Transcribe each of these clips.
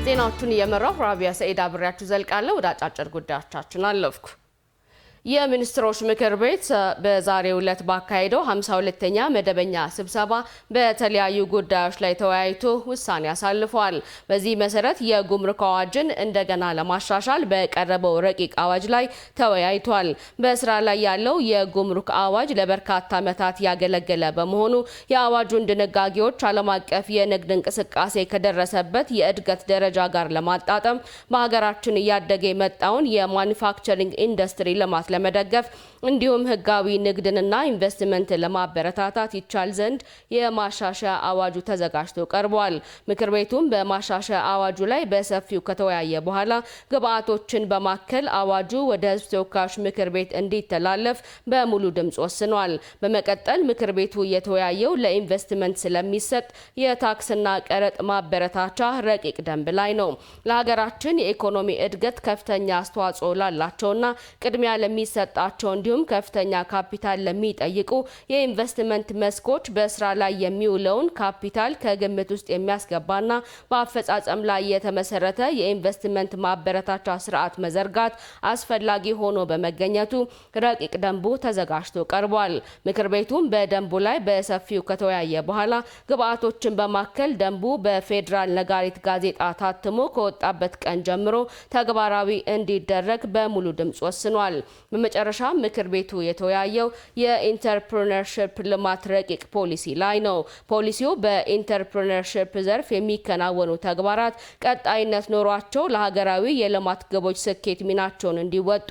ዜናዎቹን እየመራው ራቢያ ሰዒድ አብሬያችሁ ዘልቃለሁ። ወደ አጫጭር ጉዳዮቻችን አለፍኩ። የሚኒስትሮች ምክር ቤት በዛሬው ዕለት ባካሄደው 52ኛ መደበኛ ስብሰባ በተለያዩ ጉዳዮች ላይ ተወያይቶ ውሳኔ አሳልፏል። በዚህ መሰረት የጉምሩክ አዋጅን እንደገና ለማሻሻል በቀረበው ረቂቅ አዋጅ ላይ ተወያይቷል። በስራ ላይ ያለው የጉምሩክ አዋጅ ለበርካታ ዓመታት ያገለገለ በመሆኑ የአዋጁን ድንጋጌዎች ዓለም አቀፍ የንግድ እንቅስቃሴ ከደረሰበት የእድገት ደረጃ ጋር ለማጣጣም በሀገራችን እያደገ የመጣውን የማኑፋክቸሪንግ ኢንዱስትሪ ልማት ለመደገፍ እንዲሁም ህጋዊ ንግድንና ኢንቨስትመንት ለማበረታታት ይቻል ዘንድ የማሻሻያ አዋጁ ተዘጋጅቶ ቀርቧል። ምክር ቤቱም በማሻሻያ አዋጁ ላይ በሰፊው ከተወያየ በኋላ ግብአቶችን በማከል አዋጁ ወደ ህዝብ ተወካዮች ምክር ቤት እንዲተላለፍ በሙሉ ድምጽ ወስኗል። በመቀጠል ምክር ቤቱ የተወያየው ለኢንቨስትመንት ስለሚሰጥ የታክስና ቀረጥ ማበረታቻ ረቂቅ ደንብ ላይ ነው። ለሀገራችን የኢኮኖሚ እድገት ከፍተኛ አስተዋጽኦ ላላቸውና ቅድሚያ ለሚሰጣቸው እንዲሁም ከፍተኛ ካፒታል ለሚጠይቁ የኢንቨስትመንት መስኮች በስራ ላይ የሚውለውን ካፒታል ከግምት ውስጥ የሚያስገባና በአፈጻጸም ላይ የተመሰረተ የኢንቨስትመንት ማበረታቻ ስርዓት መዘርጋት አስፈላጊ ሆኖ በመገኘቱ ረቂቅ ደንቡ ተዘጋጅቶ ቀርቧል። ምክር ቤቱም በደንቡ ላይ በሰፊው ከተወያየ በኋላ ግብአቶችን በማከል ደንቡ በፌዴራል ነጋሪት ጋዜጣ ታትሞ ከወጣበት ቀን ጀምሮ ተግባራዊ እንዲደረግ በሙሉ ድምጽ ወስኗል። በመጨረሻ ምክር ቤቱ የተወያየው የኢንተርፕረነርሺፕ ልማት ረቂቅ ፖሊሲ ላይ ነው። ፖሊሲው በኢንተርፕረነርሺፕ ዘርፍ የሚከናወኑ ተግባራት ቀጣይነት ኖሯቸው ለሀገራዊ የልማት ግቦች ስኬት ሚናቸውን እንዲወጡ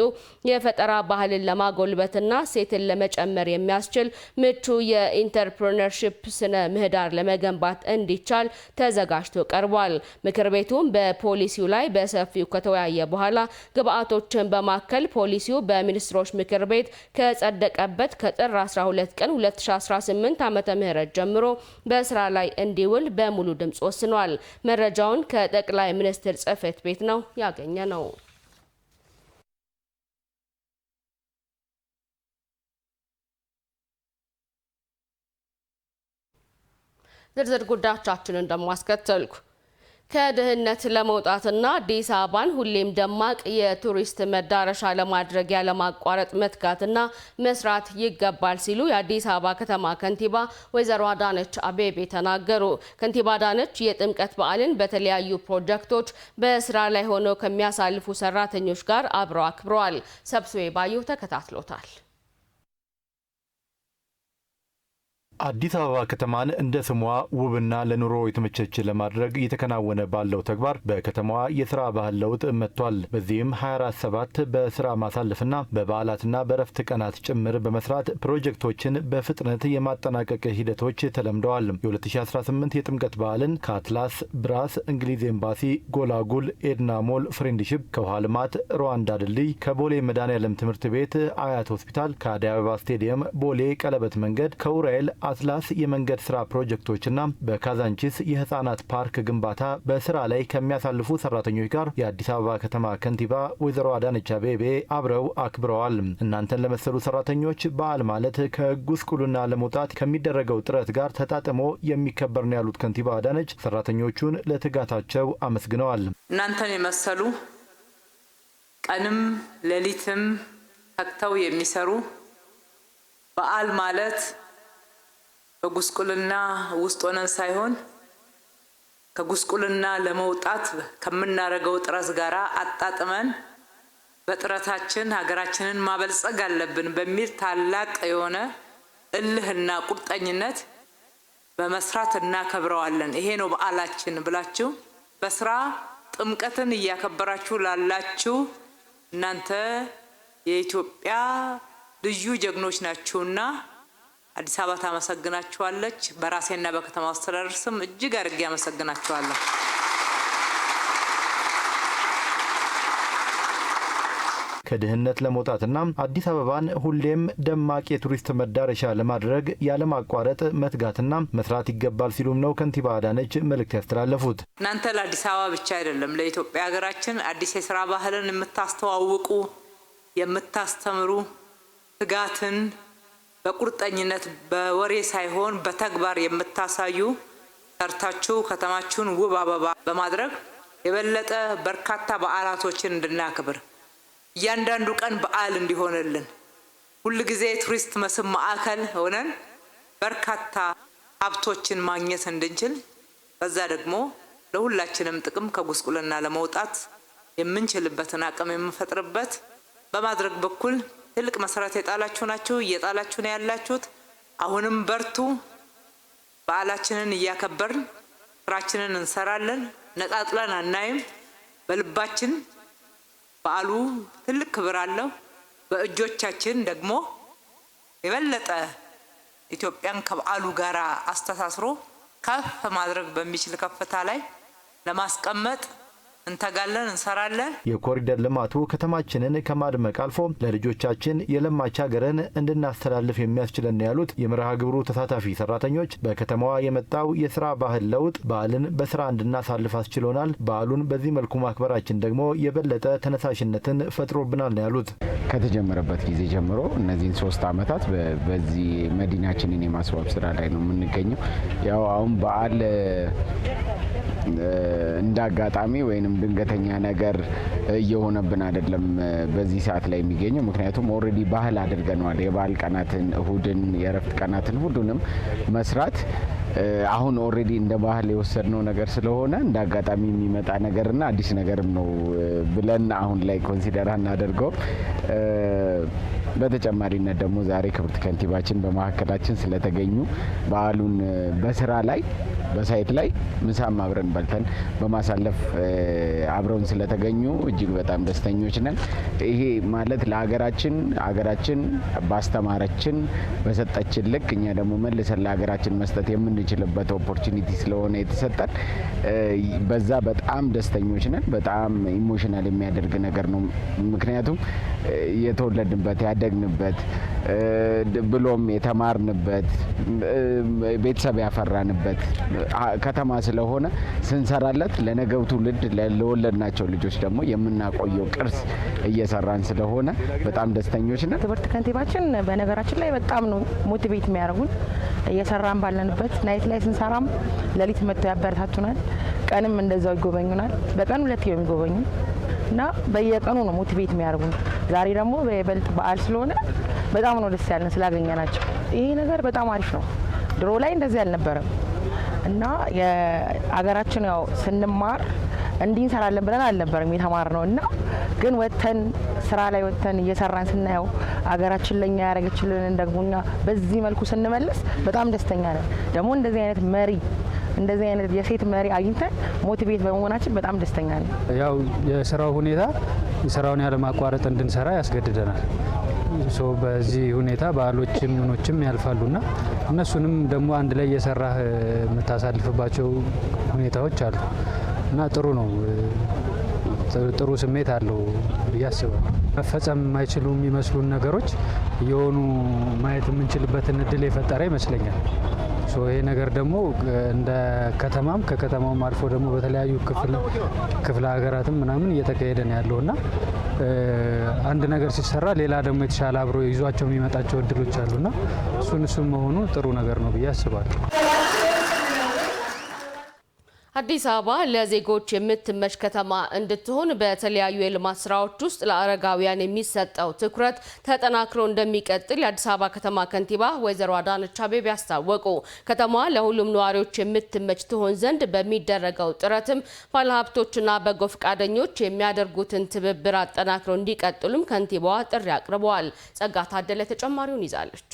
የፈጠራ ባህልን ለማጎልበትና ሴትን ለመጨመር የሚያስችል ምቹ የኢንተርፕረነርሺፕ ስነ ምህዳር ለመገንባት እንዲቻል ተዘጋጅቶ ቀርቧል። ምክር ቤቱም በፖሊሲው ላይ በሰፊው ከተወያየ በኋላ ግብአቶችን በማከል ፖሊሲው በሚኒስትሮች ምክር ቤት ከጸደቀበት ከጥር 12 ቀን 2018 ዓመተ ምህረት ጀምሮ በስራ ላይ እንዲውል በሙሉ ድምጽ ወስኗል። መረጃውን ከጠቅላይ ሚኒስትር ጽሕፈት ቤት ነው ያገኘ ነው። ዝርዝር ጉዳዮቻችንን እንደማስከተልኩ ከድህነት ለመውጣትና አዲስ አበባን ሁሌም ደማቅ የቱሪስት መዳረሻ ለማድረግ ያለማቋረጥ መትጋትና መስራት ይገባል ሲሉ የአዲስ አበባ ከተማ ከንቲባ ወይዘሮ አዳነች አቤቤ ተናገሩ። ከንቲባ አዳነች የጥምቀት በዓልን በተለያዩ ፕሮጀክቶች በስራ ላይ ሆነው ከሚያሳልፉ ሰራተኞች ጋር አብረው አክብረዋል። ሰብስቤ ባዩ ተከታትሎታል። አዲስ አበባ ከተማን እንደ ስሟ ውብና ለኑሮ የተመቸች ለማድረግ እየተከናወነ ባለው ተግባር በከተማዋ የስራ ባህል ለውጥ መጥቷል። በዚህም 24/7 በስራ ማሳለፍና በበዓላትና በረፍት ቀናት ጭምር በመስራት ፕሮጀክቶችን በፍጥነት የማጠናቀቅ ሂደቶች ተለምደዋል። የ2018 የጥምቀት በዓልን ከአትላስ ብራስ፣ እንግሊዝ ኤምባሲ፣ ጎላጉል፣ ኤድና ሞል፣ ፍሬንድሺፕ፣ ከውሃ ልማት፣ ሩዋንዳ ድልድይ፣ ከቦሌ መድኃኔዓለም ትምህርት ቤት፣ አያት ሆስፒታል፣ ከአዲስ አበባ ስቴዲየም፣ ቦሌ ቀለበት መንገድ፣ ከኡራኤል አትላስ የመንገድ ስራ ፕሮጀክቶችና በካዛንቺስ የህፃናት ፓርክ ግንባታ በስራ ላይ ከሚያሳልፉ ሰራተኞች ጋር የአዲስ አበባ ከተማ ከንቲባ ወይዘሮ አዳነች አቤቤ አብረው አክብረዋል። እናንተን ለመሰሉ ሰራተኞች በዓል ማለት ከጉስቁልና ለመውጣት ከሚደረገው ጥረት ጋር ተጣጥሞ የሚከበር ነው ያሉት ከንቲባ አዳነች ሰራተኞቹን ለትጋታቸው አመስግነዋል። እናንተን የመሰሉ ቀንም ሌሊትም ተግተው የሚሰሩ በዓል ማለት በጉስቁልና ውስጥ ሆነን ሳይሆን ከጉስቁልና ለመውጣት ከምናረገው ጥረት ጋር አጣጥመን በጥረታችን ሀገራችንን ማበልጸግ አለብን በሚል ታላቅ የሆነ እልህና ቁርጠኝነት በመስራት እናከብረዋለን። ይሄ ነው በዓላችን ብላችሁ በስራ ጥምቀትን እያከበራችሁ ላላችሁ እናንተ የኢትዮጵያ ልዩ ጀግኖች ናችሁና አዲስ አበባ ታመሰግናችኋለች። በራሴና በከተማ አስተዳደር ስም እጅግ አድርጌ አመሰግናችኋለሁ። ከድህነት ለመውጣትና አዲስ አበባን ሁሌም ደማቅ የቱሪስት መዳረሻ ለማድረግ ያለማቋረጥ መትጋትና መስራት ይገባል ሲሉም ነው ከንቲባ አዳነች መልእክት ያስተላለፉት። እናንተ ለአዲስ አበባ ብቻ አይደለም ለኢትዮጵያ ሀገራችን አዲስ የሥራ ባህልን የምታስተዋውቁ የምታስተምሩ ትጋትን በቁርጠኝነት በወሬ ሳይሆን በተግባር የምታሳዩ ሰርታችሁ ከተማችሁን ውብ አበባ በማድረግ የበለጠ በርካታ በዓላቶችን እንድናከብር እያንዳንዱ ቀን በዓል እንዲሆንልን ሁሉ ጊዜ ቱሪስት መስህብ ማዕከል ሆነን በርካታ ሀብቶችን ማግኘት እንድንችል በዛ ደግሞ ለሁላችንም ጥቅም ከጉስቁልና ለመውጣት የምንችልበትን አቅም የምንፈጥርበት በማድረግ በኩል ትልቅ መሰረት የጣላችሁ ናችሁ፣ እየጣላችሁ ነው ያላችሁት። አሁንም በርቱ። በዓላችንን እያከበርን ስራችንን እንሰራለን። ነጣጥለን አናይም። በልባችን በዓሉ ትልቅ ክብር አለው። በእጆቻችን ደግሞ የበለጠ ኢትዮጵያን ከበዓሉ ጋር አስተሳስሮ ከፍ ማድረግ በሚችል ከፍታ ላይ ለማስቀመጥ እንተጋለን፣ እንሰራለን። የኮሪደር ልማቱ ከተማችንን ከማድመቅ አልፎ ለልጆቻችን የለማች ሀገርን እንድናስተላልፍ የሚያስችለን ያሉት የመርሃ ግብሩ ተሳታፊ ሰራተኞች በከተማዋ የመጣው የስራ ባህል ለውጥ በዓልን በስራ እንድናሳልፍ አስችሎናል። በዓሉን በዚህ መልኩ ማክበራችን ደግሞ የበለጠ ተነሳሽነትን ፈጥሮብናል ነው ያሉት። ከተጀመረበት ጊዜ ጀምሮ እነዚህን 3 ዓመታት በዚህ መዲናችንን የማስዋብ ስራ ላይ ነው የምንገኘው። ያው አሁን በዓል እንዳጋጣሚ ወይንም ድንገተኛ ነገር እየሆነብን አይደለም በዚህ ሰዓት ላይ የሚገኘው። ምክንያቱም ኦሬዲ ባህል አድርገናል። የበዓል ቀናትን፣ እሁድን፣ የእረፍት ቀናትን ሁሉንም መስራት አሁን ኦሬዲ እንደ ባህል የወሰድነው ነገር ስለሆነ እንዳጋጣሚ የሚመጣ ነገርና አዲስ ነገርም ነው ብለን አሁን ላይ ኮንሲደር እናደርገው። በተጨማሪነት ደግሞ ዛሬ ክብርት ከንቲባችን በማዕከላችን ስለተገኙ በዓሉን በስራ ላይ በሳይት ላይ ምሳም አብረን በልተን በማሳለፍ አብረውን ስለተገኙ እጅግ በጣም ደስተኞች ነን። ይሄ ማለት ለሀገራችን ባስተማረችን በሰጠችን ልክ እኛ ደግሞ መልሰን ለሀገራችን መስጠት የምንችልበት ኦፖርቹኒቲ ስለሆነ የተሰጠን በዛ በጣም ደስተኞች ነን። በጣም ኢሞሽናል የሚያደርግ ነገር ነው። ምክንያቱም የተወለድንበት ያደግንበት ብሎም የተማርንበት ቤተሰብ ያፈራንበት ከተማ ስለሆነ ስንሰራለት ለነገው ትውልድ ለወለድናቸው ልጆች ደግሞ የምናቆየው ቅርስ እየሰራን ስለሆነ በጣም ደስተኞች ነን። ክብርት ከንቲባችን በነገራችን ላይ በጣም ነው ሞቲቬት የሚያደርጉን። እየሰራን ባለንበት ናይት ላይ ስንሰራም ሌሊት መጥተው ያበረታቱናል። ቀንም እንደዛው ይጎበኙናል። በቀን 2 የሚጎበኙ እና በየቀኑ ነው ሞቲቬት የሚያደርጉን። ዛሬ ደግሞ በይበልጥ በዓል ስለሆነ በጣም ነው ደስ ያለን ስላገኘናቸው። ይሄ ነገር በጣም አሪፍ ነው። ድሮ ላይ እንደዚህ አልነበረም እና የአገራችን ያው ስንማር እንዲህ እንሰራለን ብለን አልነበረም የተማርነው እና ግን ወተን ስራ ላይ ወተን እየሰራን ስናየው አገራችን ለኛ ያደረገችልን ደግሞኛ በዚህ መልኩ ስንመለስ በጣም ደስተኛ ነን። ደግሞ እንደዚህ አይነት መሪ እንደዚህ አይነት የሴት መሪ አግኝተን ሞቲቬት በመሆናችን በጣም ደስተኛ ነን። ያው የስራው ሁኔታ ስራውን ያለ ማቋረጥ እንድንሰራ ያስገድደናል። በዚህ ሁኔታ በዓሎችም ምኖችም ያልፋሉና እነሱንም ደግሞ አንድ ላይ እየሰራህ የምታሳልፍባቸው ሁኔታዎች አሉ እና ጥሩ ነው። ጥሩ ስሜት አለው ብዬ አስባለሁ። መፈጸም የማይችሉ የሚመስሉን ነገሮች የሆኑ ማየት የምንችልበትን እድል የፈጠረ ይመስለኛል። ይሄ ነገር ደግሞ እንደ ከተማም ከከተማውም አልፎ ደግሞ በተለያዩ ክፍለ ሀገራትም ምናምን እየተካሄደ ነው ያለውና አንድ ነገር ሲሰራ ሌላ ደግሞ የተሻለ አብሮ ይዟቸው የሚመጣቸው እድሎች አሉና እሱን መሆኑ ጥሩ ነገር ነው ብዬ አስባለሁ። አዲስ አበባ ለዜጎች የምትመች ከተማ እንድትሆን በተለያዩ የልማት ስራዎች ውስጥ ለአረጋውያን የሚሰጠው ትኩረት ተጠናክሮ እንደሚቀጥል የአዲስ አበባ ከተማ ከንቲባ ወይዘሮ አዳነች አቤቤ አስታወቁ። ከተማዋ ለሁሉም ነዋሪዎች የምትመች ትሆን ዘንድ በሚደረገው ጥረትም ባለሀብቶችና በጎ ፈቃደኞች የሚያደርጉትን ትብብር አጠናክሮ እንዲቀጥሉም ከንቲባዋ ጥሪ አቅርበዋል። ጸጋ ታደለ ተጨማሪውን ይዛለች።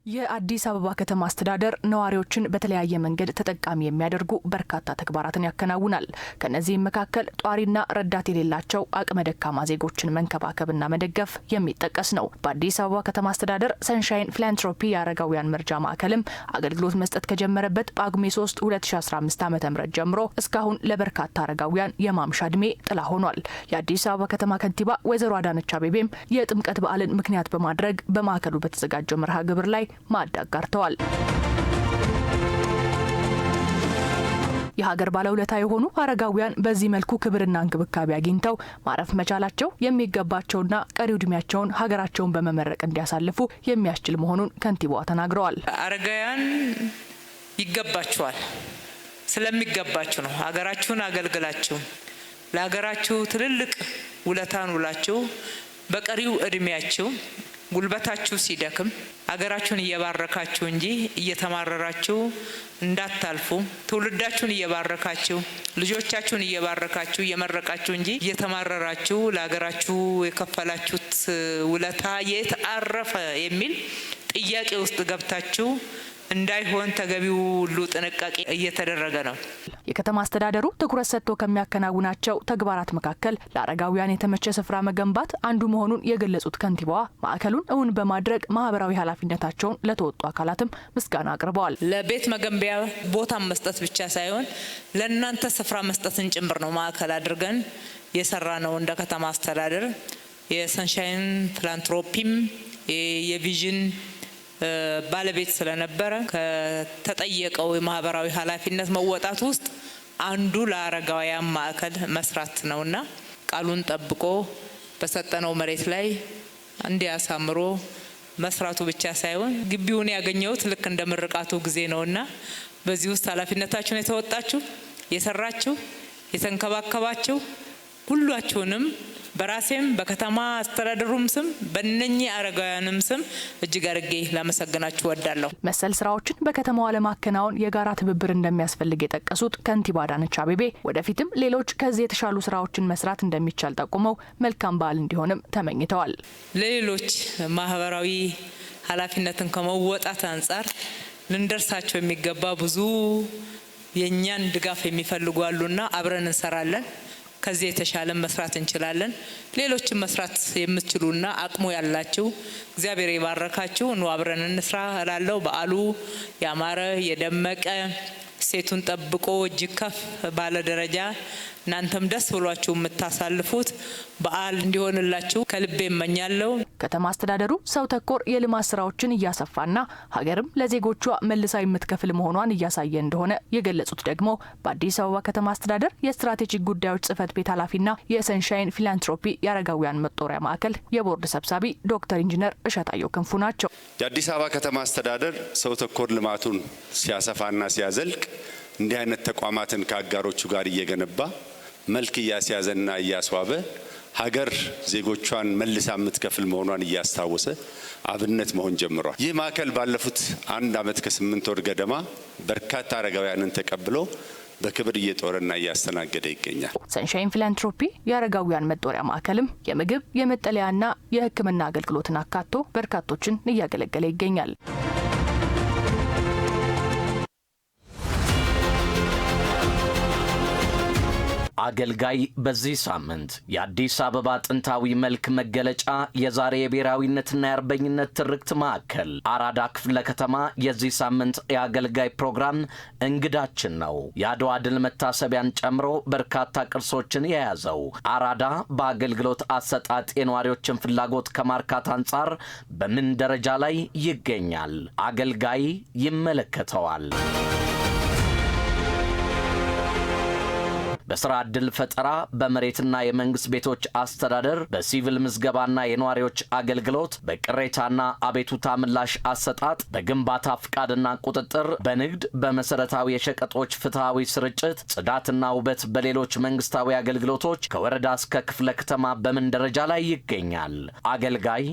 የአዲስ አበባ ከተማ አስተዳደር ነዋሪዎችን በተለያየ መንገድ ተጠቃሚ የሚያደርጉ በርካታ ተግባራትን ያከናውናል። ከነዚህም መካከል ጧሪና ረዳት የሌላቸው አቅመ ደካማ ዜጎችን መንከባከብና መደገፍ የሚጠቀስ ነው። በአዲስ አበባ ከተማ አስተዳደር ሰንሻይን ፊላንትሮፒ የአረጋውያን መርጃ ማዕከልም አገልግሎት መስጠት ከጀመረበት ጳጉሜ 3 2015 ዓ.ም ጀምሮ እስካሁን ለበርካታ አረጋውያን የማምሻ እድሜ ጥላ ሆኗል። የአዲስ አበባ ከተማ ከንቲባ ወይዘሮ አዳነች አቤቤም የጥምቀት በዓልን ምክንያት በማድረግ በማዕከሉ በተዘጋጀው መርሃ ግብር ላይ ማዕድ አጋርተዋል። የሀገር ባለውለታ የሆኑ አረጋውያን በዚህ መልኩ ክብርና እንክብካቤ አግኝተው ማረፍ መቻላቸው የሚገባቸውና ቀሪው እድሜያቸውን ሀገራቸውን በመመረቅ እንዲያሳልፉ የሚያስችል መሆኑን ከንቲባዋ ተናግረዋል። አረጋውያን ይገባቸዋል። ስለሚገባችሁ ነው። ሀገራችሁን አገልግላችሁ ለሀገራችሁ ትልልቅ ውለታን ውላችሁ በቀሪው እድሜያችሁ ጉልበታችሁ ሲደክም ሀገራችሁን እየባረካችሁ እንጂ እየተማረራችሁ እንዳታልፉ ትውልዳችሁን እየባረካችሁ ልጆቻችሁን እየባረካችሁ እየመረቃችሁ እንጂ እየተማረራችሁ ለሀገራችሁ የከፈላችሁት ውለታ የት አረፈ የሚል ጥያቄ ውስጥ ገብታችሁ እንዳይሆን ተገቢው ሁሉ ጥንቃቄ እየተደረገ ነው። የከተማ አስተዳደሩ ትኩረት ሰጥቶ ከሚያከናውናቸው ተግባራት መካከል ለአረጋውያን የተመቸ ስፍራ መገንባት አንዱ መሆኑን የገለጹት ከንቲባዋ ማዕከሉን እውን በማድረግ ማህበራዊ ኃላፊነታቸውን ለተወጡ አካላትም ምስጋና አቅርበዋል። ለቤት መገንቢያ ቦታ መስጠት ብቻ ሳይሆን ለእናንተ ስፍራ መስጠትን ጭምር ነው ማዕከል አድርገን የሰራ ነው። እንደ ከተማ አስተዳደር የሰንሻይን ፊላንትሮፒም የቪዥን ባለቤት ስለነበረ ከተጠየቀው የማህበራዊ ኃላፊነት መወጣት ውስጥ አንዱ ለአረጋውያን ማዕከል መስራት ነውና ቃሉን ጠብቆ በሰጠነው መሬት ላይ እንዲያሳምሮ መስራቱ ብቻ ሳይሆን ግቢውን ያገኘውት ልክ እንደ ምርቃቱ ጊዜ ነውና በዚህ ውስጥ ኃላፊነታችሁን የተወጣችሁ የሰራችሁ የተንከባከባችሁ ሁላችሁንም በራሴም በከተማ አስተዳደሩም ስም በእነኚህ አረጋውያንም ስም እጅግ አድርጌ ላመሰግናችሁ ወዳለሁ። መሰል ስራዎችን በከተማዋ ለማከናወን የጋራ ትብብር እንደሚያስፈልግ የጠቀሱት ከንቲባ አዳነች አቤቤ ወደፊትም ሌሎች ከዚህ የተሻሉ ስራዎችን መስራት እንደሚቻል ጠቁመው መልካም በዓል እንዲሆንም ተመኝተዋል። ለሌሎች ማህበራዊ ኃላፊነትን ከመወጣት አንጻር ልንደርሳቸው የሚገባ ብዙ የኛን ድጋፍ የሚፈልጉ አሉና አብረን እንሰራለን። ከዚህ የተሻለ መስራት እንችላለን። ሌሎችን መስራት የምትችሉና አቅሙ ያላችሁ እግዚአብሔር ይባርካችሁ ነው አብረን እንስራ እላለሁ። በዓሉ ያማረ የደመቀ ሴቱን ጠብቆ እጅግ ከፍ ባለ ደረጃ እናንተም ደስ ብሏችሁ የምታሳልፉት በዓል እንዲሆንላችሁ ከልቤ እመኛለሁ። ከተማ አስተዳደሩ ሰው ተኮር የልማት ስራዎችን እያሰፋና ሀገርም ለዜጎቿ መልሳ የምትከፍል መሆኗን እያሳየ እንደሆነ የገለጹት ደግሞ በአዲስ አበባ ከተማ አስተዳደር የስትራቴጂክ ጉዳዮች ጽህፈት ቤት ኃላፊና የሰንሻይን ፊላንትሮፒ የአረጋውያን መጦሪያ ማዕከል የቦርድ ሰብሳቢ ዶክተር ኢንጂነር እሸታየሁ ክንፉ ናቸው። የአዲስ አበባ ከተማ አስተዳደር ሰው ተኮር ልማቱን ሲያሰፋና ሲያዘልቅ እንዲህ አይነት ተቋማትን ከአጋሮቹ ጋር እየገነባ መልክ እያስያዘና እያስዋበ ሀገር ዜጎቿን መልሳ የምትከፍል መሆኗን እያስታወሰ አብነት መሆን ጀምሯል። ይህ ማዕከል ባለፉት 1 ዓመት ከ8 ወር ገደማ በርካታ አረጋውያንን ተቀብሎ በክብር እየጦረና እያስተናገደ ይገኛል። ሰንሻይን ፊላንትሮፒ የአረጋውያን መጦሪያ ማዕከልም የምግብ የመጠለያና የሕክምና አገልግሎትን አካቶ በርካቶችን እያገለገለ ይገኛል። አገልጋይ በዚህ ሳምንት የአዲስ አበባ ጥንታዊ መልክ መገለጫ የዛሬ የብሔራዊነትና የአርበኝነት ትርክት ማዕከል አራዳ ክፍለ ከተማ የዚህ ሳምንት የአገልጋይ ፕሮግራም እንግዳችን ነው። የአድዋ ድል መታሰቢያን ጨምሮ በርካታ ቅርሶችን የያዘው አራዳ በአገልግሎት አሰጣጥ የነዋሪዎችን ፍላጎት ከማርካት አንጻር በምን ደረጃ ላይ ይገኛል? አገልጋይ ይመለከተዋል። በስራ ዕድል ፈጠራ፣ በመሬትና የመንግስት ቤቶች አስተዳደር፣ በሲቪል ምዝገባና የነዋሪዎች አገልግሎት፣ በቅሬታና አቤቱታ ምላሽ አሰጣጥ፣ በግንባታ ፍቃድና ቁጥጥር፣ በንግድ፣ በመሰረታዊ የሸቀጦች ፍትሃዊ ስርጭት፣ ጽዳትና ውበት፣ በሌሎች መንግስታዊ አገልግሎቶች ከወረዳ እስከ ክፍለ ከተማ በምን ደረጃ ላይ ይገኛል? አገልጋይ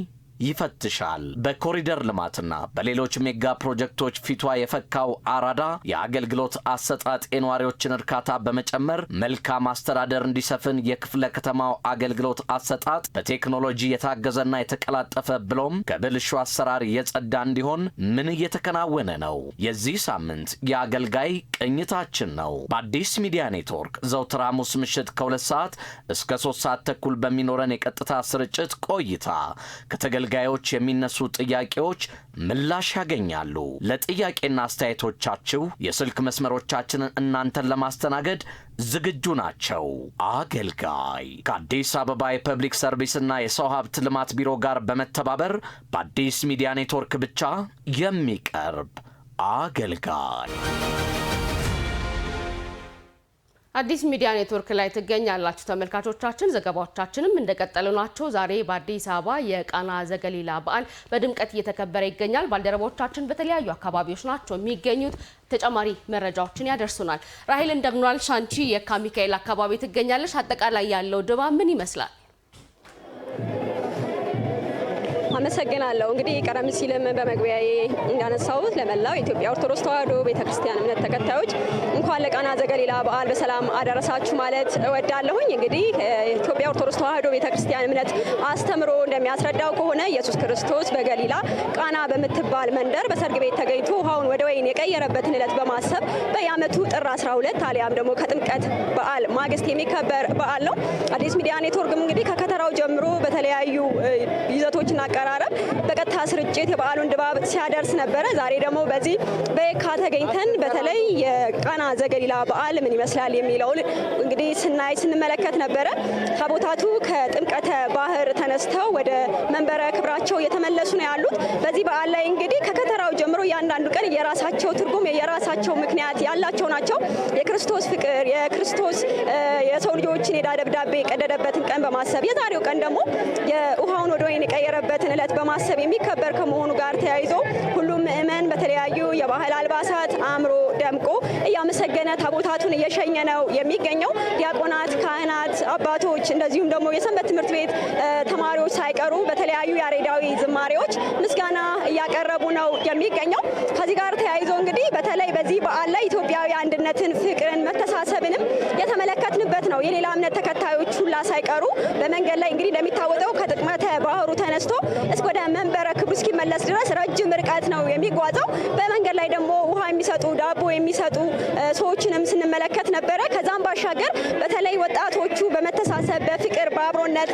ይፈትሻል። በኮሪደር ልማትና በሌሎች ሜጋ ፕሮጀክቶች ፊቷ የፈካው አራዳ የአገልግሎት አሰጣጥ የነዋሪዎችን እርካታ በመጨመር መልካም አስተዳደር እንዲሰፍን የክፍለ ከተማው አገልግሎት አሰጣጥ በቴክኖሎጂ የታገዘና የተቀላጠፈ ብሎም ከብልሹ አሰራር የጸዳ እንዲሆን ምን እየተከናወነ ነው? የዚህ ሳምንት የአገልጋይ ቅኝታችን ነው። በአዲስ ሚዲያ ኔትወርክ ዘውትር ሐሙስ ምሽት ከ2 ሰዓት እስከ 3 ሰዓት ተኩል በሚኖረን የቀጥታ ስርጭት ቆይታ ጋዮች የሚነሱ ጥያቄዎች ምላሽ ያገኛሉ። ለጥያቄና አስተያየቶቻችሁ የስልክ መስመሮቻችንን እናንተን ለማስተናገድ ዝግጁ ናቸው። አገልጋይ ከአዲስ አበባ የፐብሊክ ሰርቪስና የሰው ሀብት ልማት ቢሮ ጋር በመተባበር በአዲስ ሚዲያ ኔትወርክ ብቻ የሚቀርብ አገልጋይ። አዲስ ሚዲያ ኔትወርክ ላይ ትገኛላችሁ ተመልካቾቻችን። ዘገባዎቻችንም እንደቀጠሉ ናቸው። ዛሬ በአዲስ አበባ የቃና ዘገሊላ በዓል በድምቀት እየተከበረ ይገኛል። ባልደረቦቻችን በተለያዩ አካባቢዎች ናቸው የሚገኙት። ተጨማሪ መረጃዎችን ያደርሱናል። ራሂል እንደምኗል። ሻንቺ የካ ሚካኤል አካባቢ ትገኛለሽ። አጠቃላይ ያለው ድባብ ምን ይመስላል? አመሰግናለሁ። እንግዲህ ቀደም ሲልም በመግቢያዬ እንዳነሳሁት ለመላው የኢትዮጵያ ኦርቶዶክስ ተዋሕዶ ቤተክርስቲያን እምነት ተከታዮች እንኳን ለቃና ዘገሊላ በዓል በሰላም አደረሳችሁ ማለት እወዳለሁኝ። እንግዲህ የኢትዮጵያ ኦርቶዶክስ ተዋሕዶ ቤተክርስቲያን እምነት አስተምሮ እንደሚያስረዳው ከሆነ ኢየሱስ ክርስቶስ በገሊላ ቃና በምትባል መንደር በሰርግ ቤት ተገኝቶ ውሃውን ወደ ወይን የቀየረበትን ዕለት በማሰብ በየዓመቱ ጥር 12 አሊያም ደግሞ ከጥምቀት በዓል ማግስት የሚከበር በዓል ነው። አዲስ ሚዲያ ኔትወርክም እንግዲህ ከከተራው ጀምሮ በተለያዩ ይዘቶችና አቀራረብ በቀጥታ ስርጭት የበዓሉን ድባብ ሲያደርስ ነበረ። ዛሬ ደግሞ በዚህ በየካ ተገኝተን በተለይ የቃና ዘገሊላ በዓል ምን ይመስላል የሚለውን እንግዲህ ስንመለከት ነበረ። ታቦታቱ ከጥምቀተ ባህር ተነስተው ወደ መንበረ ክብራቸው እየተመለሱ ነው ያሉት። በዚህ በዓል ላይ እንግዲህ ከከተራው ጀምሮ እያንዳንዱ ቀን የራሳቸው ትርጉም የራሳቸው ምክንያት ያላቸው ናቸው። የክርስቶስ ፍቅር የክርስቶስ የሰው ልጆችን የዕዳ ደብዳቤ የቀደደበትን ቀን በማሰብ የዛሬው ቀን ደግሞ የውሃውን ወደ ወይን የቀየረበትን ዕለት በማሰብ የሚከበር ከመሆኑ ጋር ተያይዞ ሁሉም ምእመን በተለያዩ የባህል አልባሳት አምሮ ደምቆ እያመሰገነ ታቦታቱን እየሸኘ ነው የሚገኘው። ዲያቆናት፣ ካህናት፣ አባቶች እንደዚሁም ደግሞ የሰንበት ትምህርት ቤት ተማሪዎች ሳይቀሩ በተለያዩ ያሬዳዊ ዝማሬዎች ምስጋና እያቀረቡ ነው የሚገኘው። ከዚህ ጋር ተያይዞ እንግዲህ በተለይ በዚህ በዓል ላይ ኢትዮጵያዊ አንድነትን፣ ፍቅርን፣ መተሳሰብንም የተመለከትንበት ነው። የሌላ እምነት ተከታዮች ሁላ ሳይቀሩ በመንገድ ላይ እንግዲህ እንደሚታወቀው ከጥምቀተ ባህሩ ተነስቶ እስከ ወደ መንበረ ክብሩ እስኪመለስ ድረስ ረጅም ርቀት ነው የሚጓዘው። በመንገድ ላይ ደግሞ ውሃ የሚሰጡ ዳቦ የሚሰጡ ሰዎችንም ስንመለከት ነበረ። ከዛም ባሻገር በተለይ ወጣቶቹ በመተሳሰብ በፍቅር በአብሮነት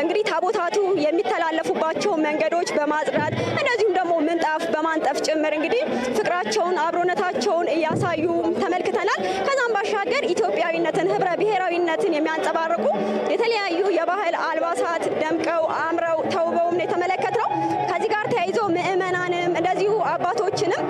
እንግዲህ ታቦታቱ የሚተላለፉባቸው መንገዶች በማጽዳት እንደዚሁም ደግሞ ምንጣፍ በማንጠፍ ጭምር እንግዲህ ፍቅራቸውን አብሮነታቸውን እያሳዩ ተመልክተናል። ከዛም ባሻገር ኢትዮጵያዊነትን ህብረ ብሔራዊነትን የሚያንጸባርቁ የተለያዩ የባህል አልባሳት ደምቀው አምረው ተውበውም ነው የተመለከትነው። ከዚህ ጋር ተያይዞ ምእመናንም እንደዚሁ አባቶችንም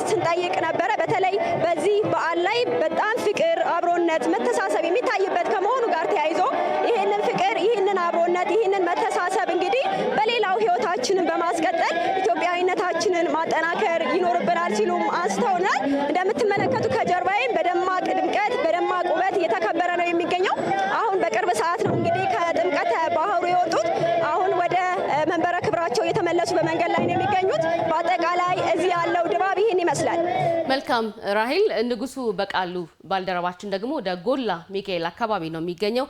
ስንጠይቅ ነበረ። በተለይ በዚህ በዓል ላይ በጣም ፍቅር፣ አብሮነት፣ መተሳሰብ የሚታይበት ከመሆኑ ጋር ተያይዞ ይህንን ፍቅር፣ ይህንን አብሮነት፣ ይህንን መተሳሰብ እንግዲህ በሌላው ህይወታችንን በማስቀጠል ኢትዮጵያዊነታችንን ማጠናከር ይኖርብናል ሲሉም አንስተውናል። እንደምትመለከቱ ከጀርባዬም በደማቅ ድምቀት በደማቅ ውበት እየተከበረ ነው የሚገኘው። አሁን በቅርብ ሰዓት ነው እንግዲህ ከጥምቀተ ባህሩ የወጡት። አሁን ወደ መንበረ ክብራቸው እየተመለሱ በመንገድ ላይ ነው የሚገኙት። በአጠቃላይ እዚህ ያለው ድባብ ይህን ይመስላል። መልካም ራሂል። ንጉሱ በቃሉ ባልደረባችን ደግሞ ወደ ጎላ ሚካኤል አካባቢ ነው የሚገኘው።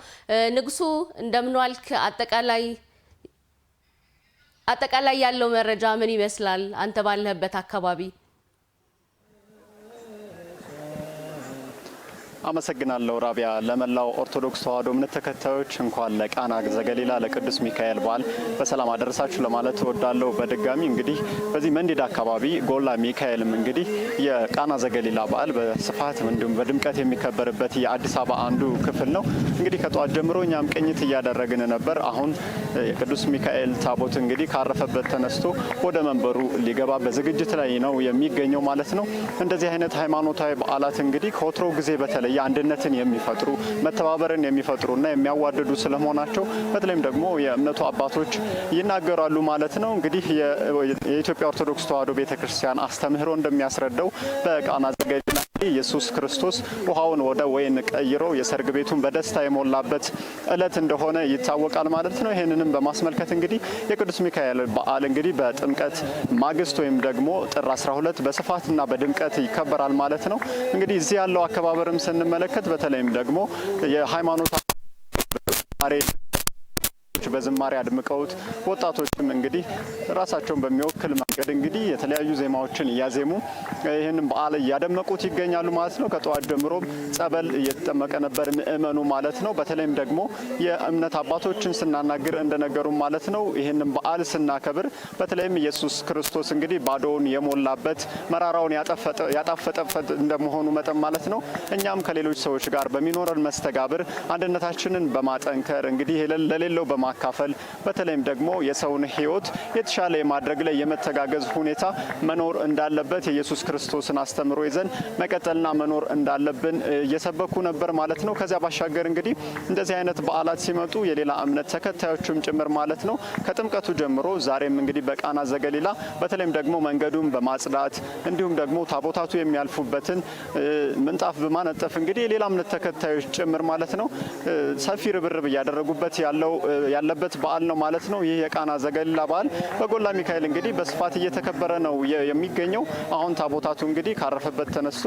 ንጉሱ እንደምን ዋልክ? አጠቃላይ ያለው መረጃ ምን ይመስላል አንተ ባለህበት አካባቢ? አመሰግናለሁ ራቢያ። ለመላው ኦርቶዶክስ ተዋሕዶ እምነት ተከታዮች እንኳን ለቃና ዘገሊላ ለቅዱስ ሚካኤል በዓል በሰላም አደረሳችሁ ለማለት እወዳለሁ። በድጋሚ እንግዲህ በዚህ መንዲዳ አካባቢ ጎላ ሚካኤልም እንግዲህ የቃና ዘገሊላ በዓል በስፋት እንዲሁም በድምቀት የሚከበርበት የአዲስ አበባ አንዱ ክፍል ነው። እንግዲህ ከጠዋት ጀምሮ እኛም ቅኝት እያደረግን ነበር። አሁን የቅዱስ ሚካኤል ታቦት እንግዲህ ካረፈበት ተነስቶ ወደ መንበሩ ሊገባ በዝግጅት ላይ ነው የሚገኘው ማለት ነው። እንደዚህ አይነት ሃይማኖታዊ በዓላት እንግዲህ ከወትሮ ጊዜ በተለይ አንድነትን የሚፈጥሩ መተባበርን የሚፈጥሩና የሚያዋድዱ ስለመሆናቸው በተለይም ደግሞ የእምነቱ አባቶች ይናገራሉ ማለት ነው። እንግዲህ የኢትዮጵያ ኦርቶዶክስ ተዋሕዶ ቤተክርስቲያን አስተምህሮ እንደሚያስረዳው በቃና ዘገሊላ ኢየሱስ ክርስቶስ ውሃውን ወደ ወይን ቀይሮ የሰርግ ቤቱን በደስታ የሞላበት ዕለት እንደሆነ ይታወቃል ማለት ነው። ይህንንም በማስመልከት እንግዲህ የቅዱስ ሚካኤል በዓል እንግዲህ በጥምቀት ማግስት ወይም ደግሞ ጥር 12 በስፋትና በድምቀት ይከበራል ማለት ነው። እንግዲህ እዚህ ያለው አከባበርም ስንመለከት በተለይም ደግሞ የሃይማኖት በዝማሬ አድምቀውት ወጣቶችም እንግዲህ ራሳቸውን በሚወክል መንገድ እንግዲህ የተለያዩ ዜማዎችን እያዜሙ ይህንን በዓል እያደመቁት ይገኛሉ ማለት ነው። ከጠዋት ጀምሮ ጸበል እየተጠመቀ ነበር ምእመኑ ማለት ነው። በተለይም ደግሞ የእምነት አባቶችን ስናናግር እንደነገሩ ማለት ነው ይህንን በዓል ስናከብር በተለይም ኢየሱስ ክርስቶስ እንግዲህ ባዶውን የሞላበት መራራውን ያጣፈጠበት እንደመሆኑ መጠን ማለት ነው እኛም ከሌሎች ሰዎች ጋር በሚኖረን መስተጋብር አንድነታችንን በማጠንከር እንግዲህ ለሌለው በማካፈል የመካፈል በተለይም ደግሞ የሰውን ሕይወት የተሻለ የማድረግ ላይ የመተጋገዝ ሁኔታ መኖር እንዳለበት የኢየሱስ ክርስቶስን አስተምሮ ይዘን መቀጠልና መኖር እንዳለብን እየሰበኩ ነበር ማለት ነው። ከዚያ ባሻገር እንግዲህ እንደዚህ አይነት በዓላት ሲመጡ የሌላ እምነት ተከታዮችም ጭምር ማለት ነው ከጥምቀቱ ጀምሮ ዛሬም እንግዲህ በቃና ዘገሊላ በተለይም ደግሞ መንገዱን በማጽዳት እንዲሁም ደግሞ ታቦታቱ የሚያልፉበትን ምንጣፍ በማነጠፍ እንግዲህ የሌላ እምነት ተከታዮች ጭምር ማለት ነው ሰፊ ርብርብ እያደረጉበት ያለበት በዓል ነው ማለት ነው። ይህ የቃና ዘገሊላ በዓል በጎላ ሚካኤል እንግዲህ በስፋት እየተከበረ ነው የሚገኘው። አሁን ታቦታቱ እንግዲህ ካረፈበት ተነስቶ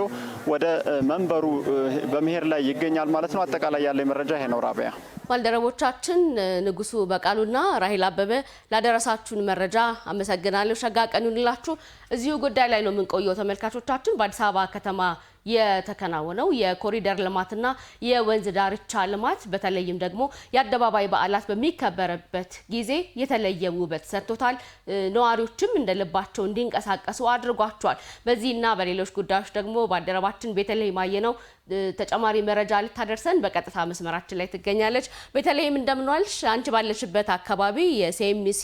ወደ መንበሩ በመሄድ ላይ ይገኛል ማለት ነው። አጠቃላይ ያለ መረጃ ይሄ ነው። ራቢያ ባልደረቦቻችን ንጉሱ በቃሉና ራሂል አበበ ላደረሳችሁን መረጃ አመሰግናለሁ። ሸጋ ቀን ይሁንላችሁ። እዚሁ ጉዳይ ላይ ነው የምንቆየው ተመልካቾቻችን። በአዲስ አበባ ከተማ የተከናወነው የኮሪደር ልማትና የወንዝ ዳርቻ ልማት በተለይም ደግሞ የአደባባይ በዓላት በሚከበረበት ጊዜ የተለየ ውበት ሰጥቶታል። ነዋሪዎችም እንደልባቸው እንዲንቀሳቀሱ አድርጓቸዋል። በዚህና በሌሎች ጉዳዮች ደግሞ ባልደረባችን ቤተልሔም አየነው ተጨማሪ መረጃ ልታደርሰን በቀጥታ መስመራችን ላይ ትገኛለች። ቤተልሔም እንደምንዋልሽ? አንቺ ባለሽበት አካባቢ የሲኤምሲ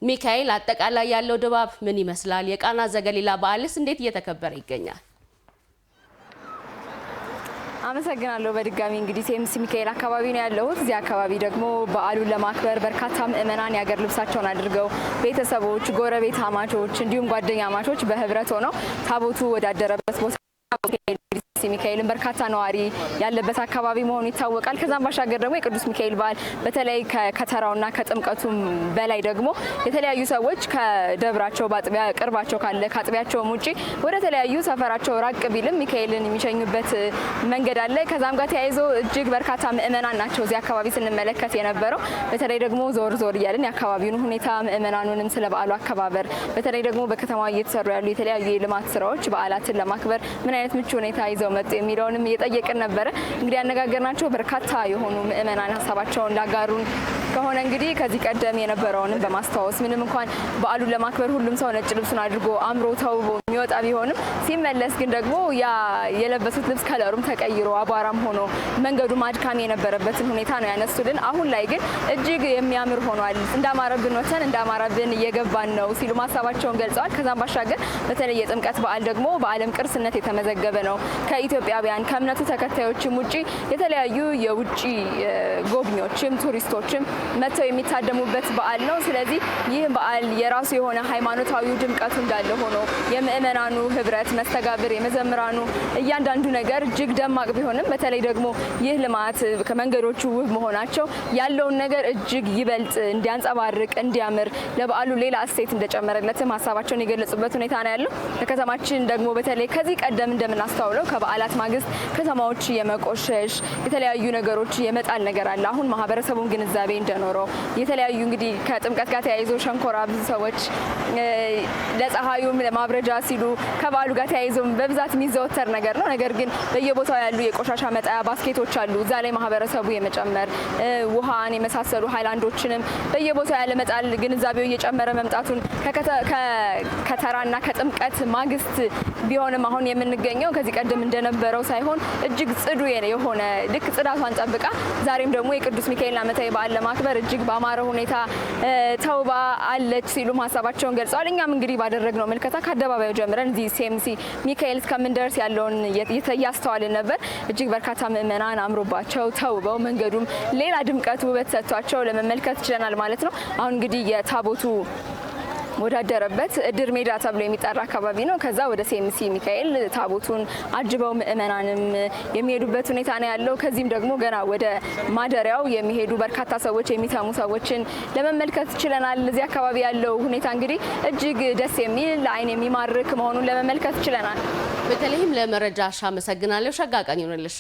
ሚካኤል አጠቃላይ ያለው ድባብ ምን ይመስላል? የቃና ዘገሊላ በዓልስ እንዴት እየተከበረ ይገኛል? አመሰግናለሁ። በድጋሚ እንግዲህ ሲኤምሲ ሚካኤል አካባቢ ነው ያለሁት። እዚህ አካባቢ ደግሞ በዓሉን ለማክበር በርካታ ምእመናን የአገር ልብሳቸውን አድርገው ቤተሰቦች፣ ጎረቤት አማቾች እንዲሁም ጓደኛ አማቾች በህብረት ሆነው ታቦቱ ወዳደረበት ቦታ ሚካኤልን በርካታ ነዋሪ ያለበት አካባቢ መሆኑ ይታወቃል። ከዛም ባሻገር ደግሞ የቅዱስ ሚካኤል በዓል በተለይ ከከተራውና ከጥምቀቱም በላይ ደግሞ የተለያዩ ሰዎች ከደብራቸው በአጥቢያ ቅርባቸው ካለ ከአጥቢያቸውም ውጪ ወደ ተለያዩ ሰፈራቸው ራቅ ቢልም ሚካኤልን የሚሸኙበት መንገድ አለ። ከዛም ጋር ተያይዞ እጅግ በርካታ ምእመናን ናቸው እዚህ አካባቢ ስንመለከት የነበረው። በተለይ ደግሞ ዞር ዞር እያልን የአካባቢውን ሁኔታ ምእመናኑንም ስለ በዓሉ አከባበር በተለይ ደግሞ በከተማዋ እየተሰሩ ያሉ የተለያዩ የልማት ስራዎች በዓላትን ለማክበር ምን አይነት ምቹ ሁኔታ ይዘው መጡ የሚለውንም እየጠየቅን ነበረ። እንግዲህ ያነጋገርናቸው በርካታ የሆኑ ምእመናን ሀሳባቸውን ላጋሩን ከሆነ እንግዲህ ከዚህ ቀደም የነበረውንም በማስታወስ ምንም እንኳን በዓሉን ለማክበር ሁሉም ሰው ነጭ ልብሱን አድርጎ አምሮ ተውቦ የሚወጣ ቢሆንም ሲመለስ ግን ደግሞ ያ የለበሱት ልብስ ከለሩም ተቀይሮ አቧራም ሆኖ መንገዱ አድካሚ የነበረበትን ሁኔታ ነው ያነሱልን። አሁን ላይ ግን እጅግ የሚያምር ሆኗል። እንዳማረብን ወተን እንዳማረብን እየገባን ነው ሲሉ ሀሳባቸውን ገልጸዋል። ከዛም ባሻገር በተለይ የጥምቀት በዓል ደግሞ በዓለም ቅርስነት የተመዘገበ ነው። ከኢትዮጵያውያን ከእምነቱ ተከታዮችም ውጪ የተለያዩ የውጪ ጎብኚዎችም ቱሪስቶችም መጥተው የሚታደሙበት በዓል ነው። ስለዚህ ይህ በዓል የራሱ የሆነ ሃይማኖታዊ ድምቀቱ እንዳለ ሆኖ የምእመናኑ ህብረት፣ መስተጋብር፣ የመዘምራኑ እያንዳንዱ ነገር እጅግ ደማቅ ቢሆንም በተለይ ደግሞ ይህ ልማት ከመንገዶቹ ውብ መሆናቸው ያለውን ነገር እጅግ ይበልጥ እንዲያንጸባርቅ እንዲያምር ለበዓሉ ሌላ እሴት እንደጨመረለትም ሀሳባቸውን የገለጹበት ሁኔታ ነው ያለው። ለከተማችን ደግሞ በተለይ ከዚህ ቀደም እንደምናስተውለው ከበዓላት ማግስት ከተማዎች የመቆሸሽ የተለያዩ ነገሮች የመጣል ነገር አለ። አሁን ማህበረሰቡን ግንዛቤ እንደኖረው የተለያዩ እንግዲህ ከጥምቀት ጋር ተያይዞ ሸንኮራ ብዙ ሰዎች ለፀሐዩም ለማብረጃ ሲሉ ከበዓሉ ጋር ተያይዞ በብዛት የሚዘወተር ነገር ነው። ነገር ግን በየቦታው ያሉ የቆሻሻ መጣያ ባስኬቶች አሉ። እዛ ላይ ማህበረሰቡ የመጨመር ውሃን የመሳሰሉ ሃይላንዶችንም በየቦታው ያለ መጣል ግንዛቤው እየጨመረ መምጣቱን ከተራና ከጥምቀት ማግስት ቢሆንም አሁን የምንገኘው ከዚህ ቀደም እንደነበረው ሳይሆን እጅግ ጽዱ የሆነ ልክ ጽዳቷን ጠብቃ ዛሬም ደግሞ የቅዱስ ሚካኤል ዓመታዊ በዓል ለማክበር እጅግ በአማረ ሁኔታ ተውባ አለች ሲሉም ሀሳባቸውን ገልጸዋል። እኛም እንግዲህ ባደረግነው ምልከታ ከአደባባዩ ጀምረን እዚህ ሲኤምሲ ሚካኤል እስከምንደርስ ያለውን እያስተዋልን ነበር። እጅግ በርካታ ምእመናን አምሮባቸው ተውበው መንገዱም ሌላ ድምቀት ውበት ሰጥቷቸው ለመመልከት ችለናል ማለት ነው። አሁን እንግዲህ የታቦቱ ወዳደረበት እድር ሜዳ ተብሎ የሚጠራ አካባቢ ነው። ከዛ ወደ ሲኤምሲ ሚካኤል ታቦቱን አጅበው ምእመናንም የሚሄዱበት ሁኔታ ነው ያለው። ከዚህም ደግሞ ገና ወደ ማደሪያው የሚሄዱ በርካታ ሰዎች የሚተሙ ሰዎችን ለመመልከት ችለናል። እዚህ አካባቢ ያለው ሁኔታ እንግዲህ እጅግ ደስ የሚል ለዓይን የሚማርክ መሆኑን ለመመልከት ችለናል። በተለይም ለመረጃሽ አመሰግናለሁ። ሸጋ ቀን ይሁንልሽ።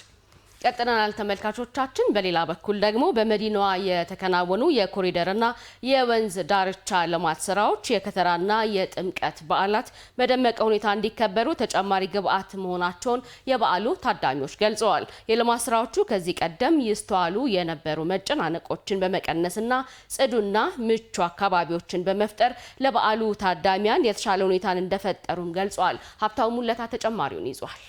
ቀጥለናል ተመልካቾቻችን። በሌላ በኩል ደግሞ በመዲናዋ የተከናወኑ የኮሪደርና የወንዝ ዳርቻ ልማት ስራዎች የከተራና የጥምቀት በዓላት በደመቀ ሁኔታ እንዲከበሩ ተጨማሪ ግብዓት መሆናቸውን የበዓሉ ታዳሚዎች ገልጸዋል። የልማት ስራዎቹ ከዚህ ቀደም ይስተዋሉ የነበሩ መጨናነቆችን በመቀነስና ጽዱና ምቹ አካባቢዎችን በመፍጠር ለበዓሉ ታዳሚያን የተሻለ ሁኔታን እንደፈጠሩም ገልጸዋል። ሀብታው ሙለታ ተጨማሪውን ይዟል።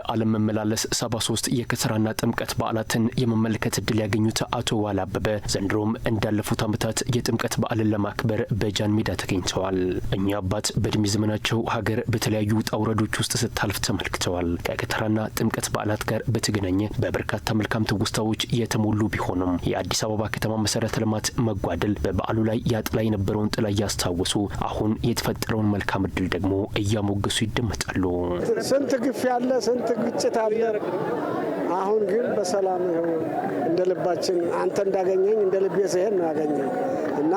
በዓለም መመላለስ 73 የከተራና ጥምቀት በዓላትን የመመልከት እድል ያገኙት አቶ ዋላ አበበ ዘንድሮም እንዳለፉት ዓመታት የጥምቀት በዓልን ለማክበር በጃን ሜዳ ተገኝተዋል። እኛ አባት በእድሜ ዘመናቸው ሀገር በተለያዩ ውጣ ውረዶች ውስጥ ስታልፍ ተመልክተዋል። ከከተራና ጥምቀት በዓላት ጋር በተገናኘ በበርካታ መልካም ትውስታዎች የተሞሉ ቢሆንም የአዲስ አበባ ከተማ መሰረተ ልማት መጓደል በበዓሉ ላይ ያጥላ የነበረውን ጥላ እያስታወሱ አሁን የተፈጠረውን መልካም እድል ደግሞ እያሞገሱ ይደመጣሉ። ስንት ግፍ ያለ ስንት ግጭት አለ። አሁን ግን በሰላም እንደ ልባችን አንተ እንዳገኘኝ እንደ ልቤ ሲሄድ ነው ያገኘኝ እና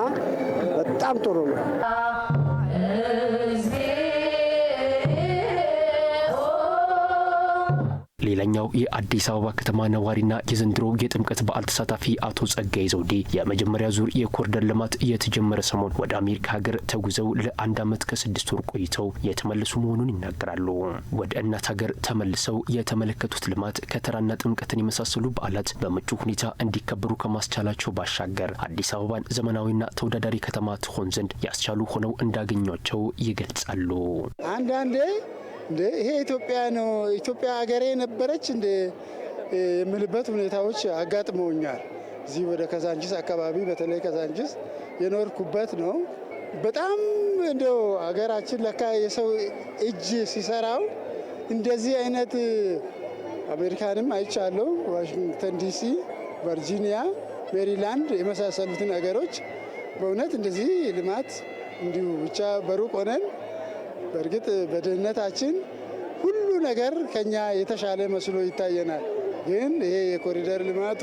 በጣም ጥሩ ነው። ሌላኛው የአዲስ አበባ ከተማ ነዋሪና የዘንድሮ የጥምቀት በዓል ተሳታፊ አቶ ጸጋይ ዘውዴ የመጀመሪያ ዙር የኮሪደር ልማት የተጀመረ ሰሞን ወደ አሜሪካ ሀገር ተጉዘው ለ1 ዓመት ከ6 ወር ቆይተው የተመለሱ መሆኑን ይናገራሉ። ወደ እናት ሀገር ተመልሰው የተመለከቱት ልማት ከተራና ጥምቀትን የመሳሰሉ በዓላት በምቹ ሁኔታ እንዲከበሩ ከማስቻላቸው ባሻገር አዲስ አበባን ዘመናዊና ተወዳዳሪ ከተማ ትሆን ዘንድ ያስቻሉ ሆነው እንዳገኟቸው ይገልጻሉ። አንዳንዴ ይሄ ኢትዮጵያ ነው ኢትዮጵያ ሀገሬ ነበረች እንደ የምልበት ሁኔታዎች አጋጥመውኛል። እዚህ ወደ ካዛንቺስ አካባቢ በተለይ ካዛንቺስ የኖርኩበት ነው። በጣም እንደው ሀገራችን ለካ የሰው እጅ ሲሰራው እንደዚህ አይነት አሜሪካንም አይቻለሁ፣ ዋሽንግተን ዲሲ፣ ቨርጂኒያ፣ ሜሪላንድ የመሳሰሉትን ሀገሮች በእውነት እንደዚህ ልማት እንዲሁ ብቻ በሩቅ ሆነን በእርግጥ በድህነታችን ሁሉ ነገር ከኛ የተሻለ መስሎ ይታየናል። ግን ይሄ የኮሪደር ልማቱ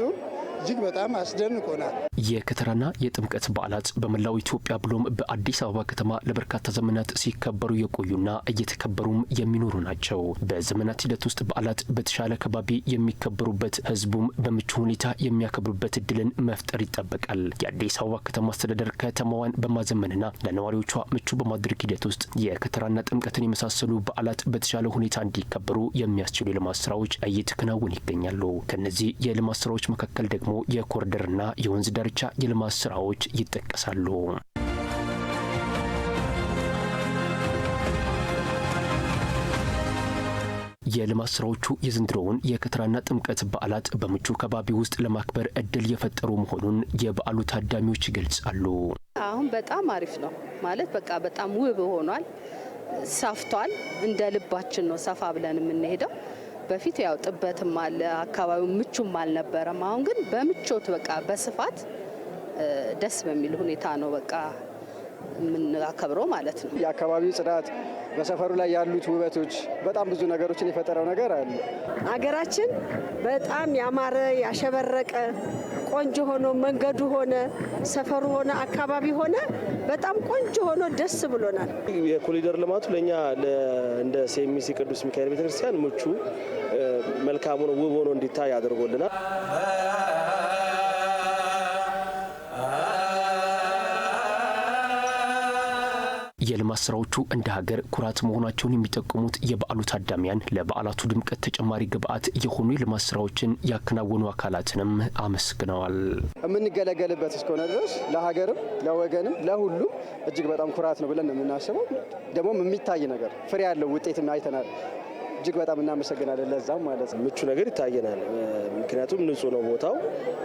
እጅግ በጣም አስደንቆናል። የከተራና የጥምቀት በዓላት በመላው ኢትዮጵያ ብሎም በአዲስ አበባ ከተማ ለበርካታ ዘመናት ሲከበሩ የቆዩና እየተከበሩም የሚኖሩ ናቸው። በዘመናት ሂደት ውስጥ በዓላት በተሻለ ከባቢ የሚከበሩበት ህዝቡም በምቹ ሁኔታ የሚያከብሩበት እድልን መፍጠር ይጠበቃል። የአዲስ አበባ ከተማ አስተዳደር ከተማዋን በማዘመንና ለነዋሪዎቿ ምቹ በማድረግ ሂደት ውስጥ የከተራና ጥምቀትን የመሳሰሉ በዓላት በተሻለ ሁኔታ እንዲከበሩ የሚያስችሉ የልማት ስራዎች እየተከናወኑ ይገኛሉ። ከነዚህ የልማት ስራዎች መካከል ደግሞ የኮሪደርና የወንዝ ዳርቻ የልማት ስራዎች ይጠቀሳሉ። የልማት ስራዎቹ የዘንድሮውን የከተራና ጥምቀት በዓላት በምቹ ከባቢ ውስጥ ለማክበር እድል የፈጠሩ መሆኑን የበዓሉ ታዳሚዎች ይገልጻሉ። አሁን በጣም አሪፍ ነው ማለት በቃ በጣም ውብ ሆኗል፣ ሰፍቷል። እንደ ልባችን ነው ሰፋ ብለን የምንሄደው። በፊት ያው ጥበትም አለ፣ አካባቢው ምቹም አልነበረም። አሁን ግን በምቾት በቃ በስፋት ደስ በሚል ሁኔታ ነው በቃ የምናከብረው ማለት ነው። የአካባቢው ጽዳት፣ በሰፈሩ ላይ ያሉት ውበቶች በጣም ብዙ ነገሮችን የፈጠረው ነገር አለ። አገራችን በጣም ያማረ ያሸበረቀ ቆንጆ ሆኖ መንገዱ ሆነ ሰፈሩ ሆነ አካባቢ ሆነ በጣም ቆንጆ ሆኖ ደስ ብሎናል። የኮሪደር ልማቱ ለኛ እንደ ሴሚሲ ቅዱስ ሚካኤል ቤተክርስቲያን ምቹ መልካም ሆኖ ውብ ሆኖ እንዲታይ አድርጎልናል። የልማት ስራዎቹ እንደ ሀገር ኩራት መሆናቸውን የሚጠቁሙት የበዓሉ ታዳሚያን ለበዓላቱ ድምቀት ተጨማሪ ግብዓት የሆኑ የልማት ስራዎችን ያከናወኑ አካላትንም አመስግነዋል። የምንገለገልበት እስከሆነ ድረስ ለሀገርም ለወገንም ለሁሉም እጅግ በጣም ኩራት ነው ብለን ነው የምናስበው። ደግሞ የሚታይ ነገር ፍሬ ያለው ውጤትም አይተናል። እጅግ በጣም እናመሰግናለን። ለዛም ማለት ነው ምቹ ነገር ይታየናል። ምክንያቱም ንጹህ ነው፣ ቦታው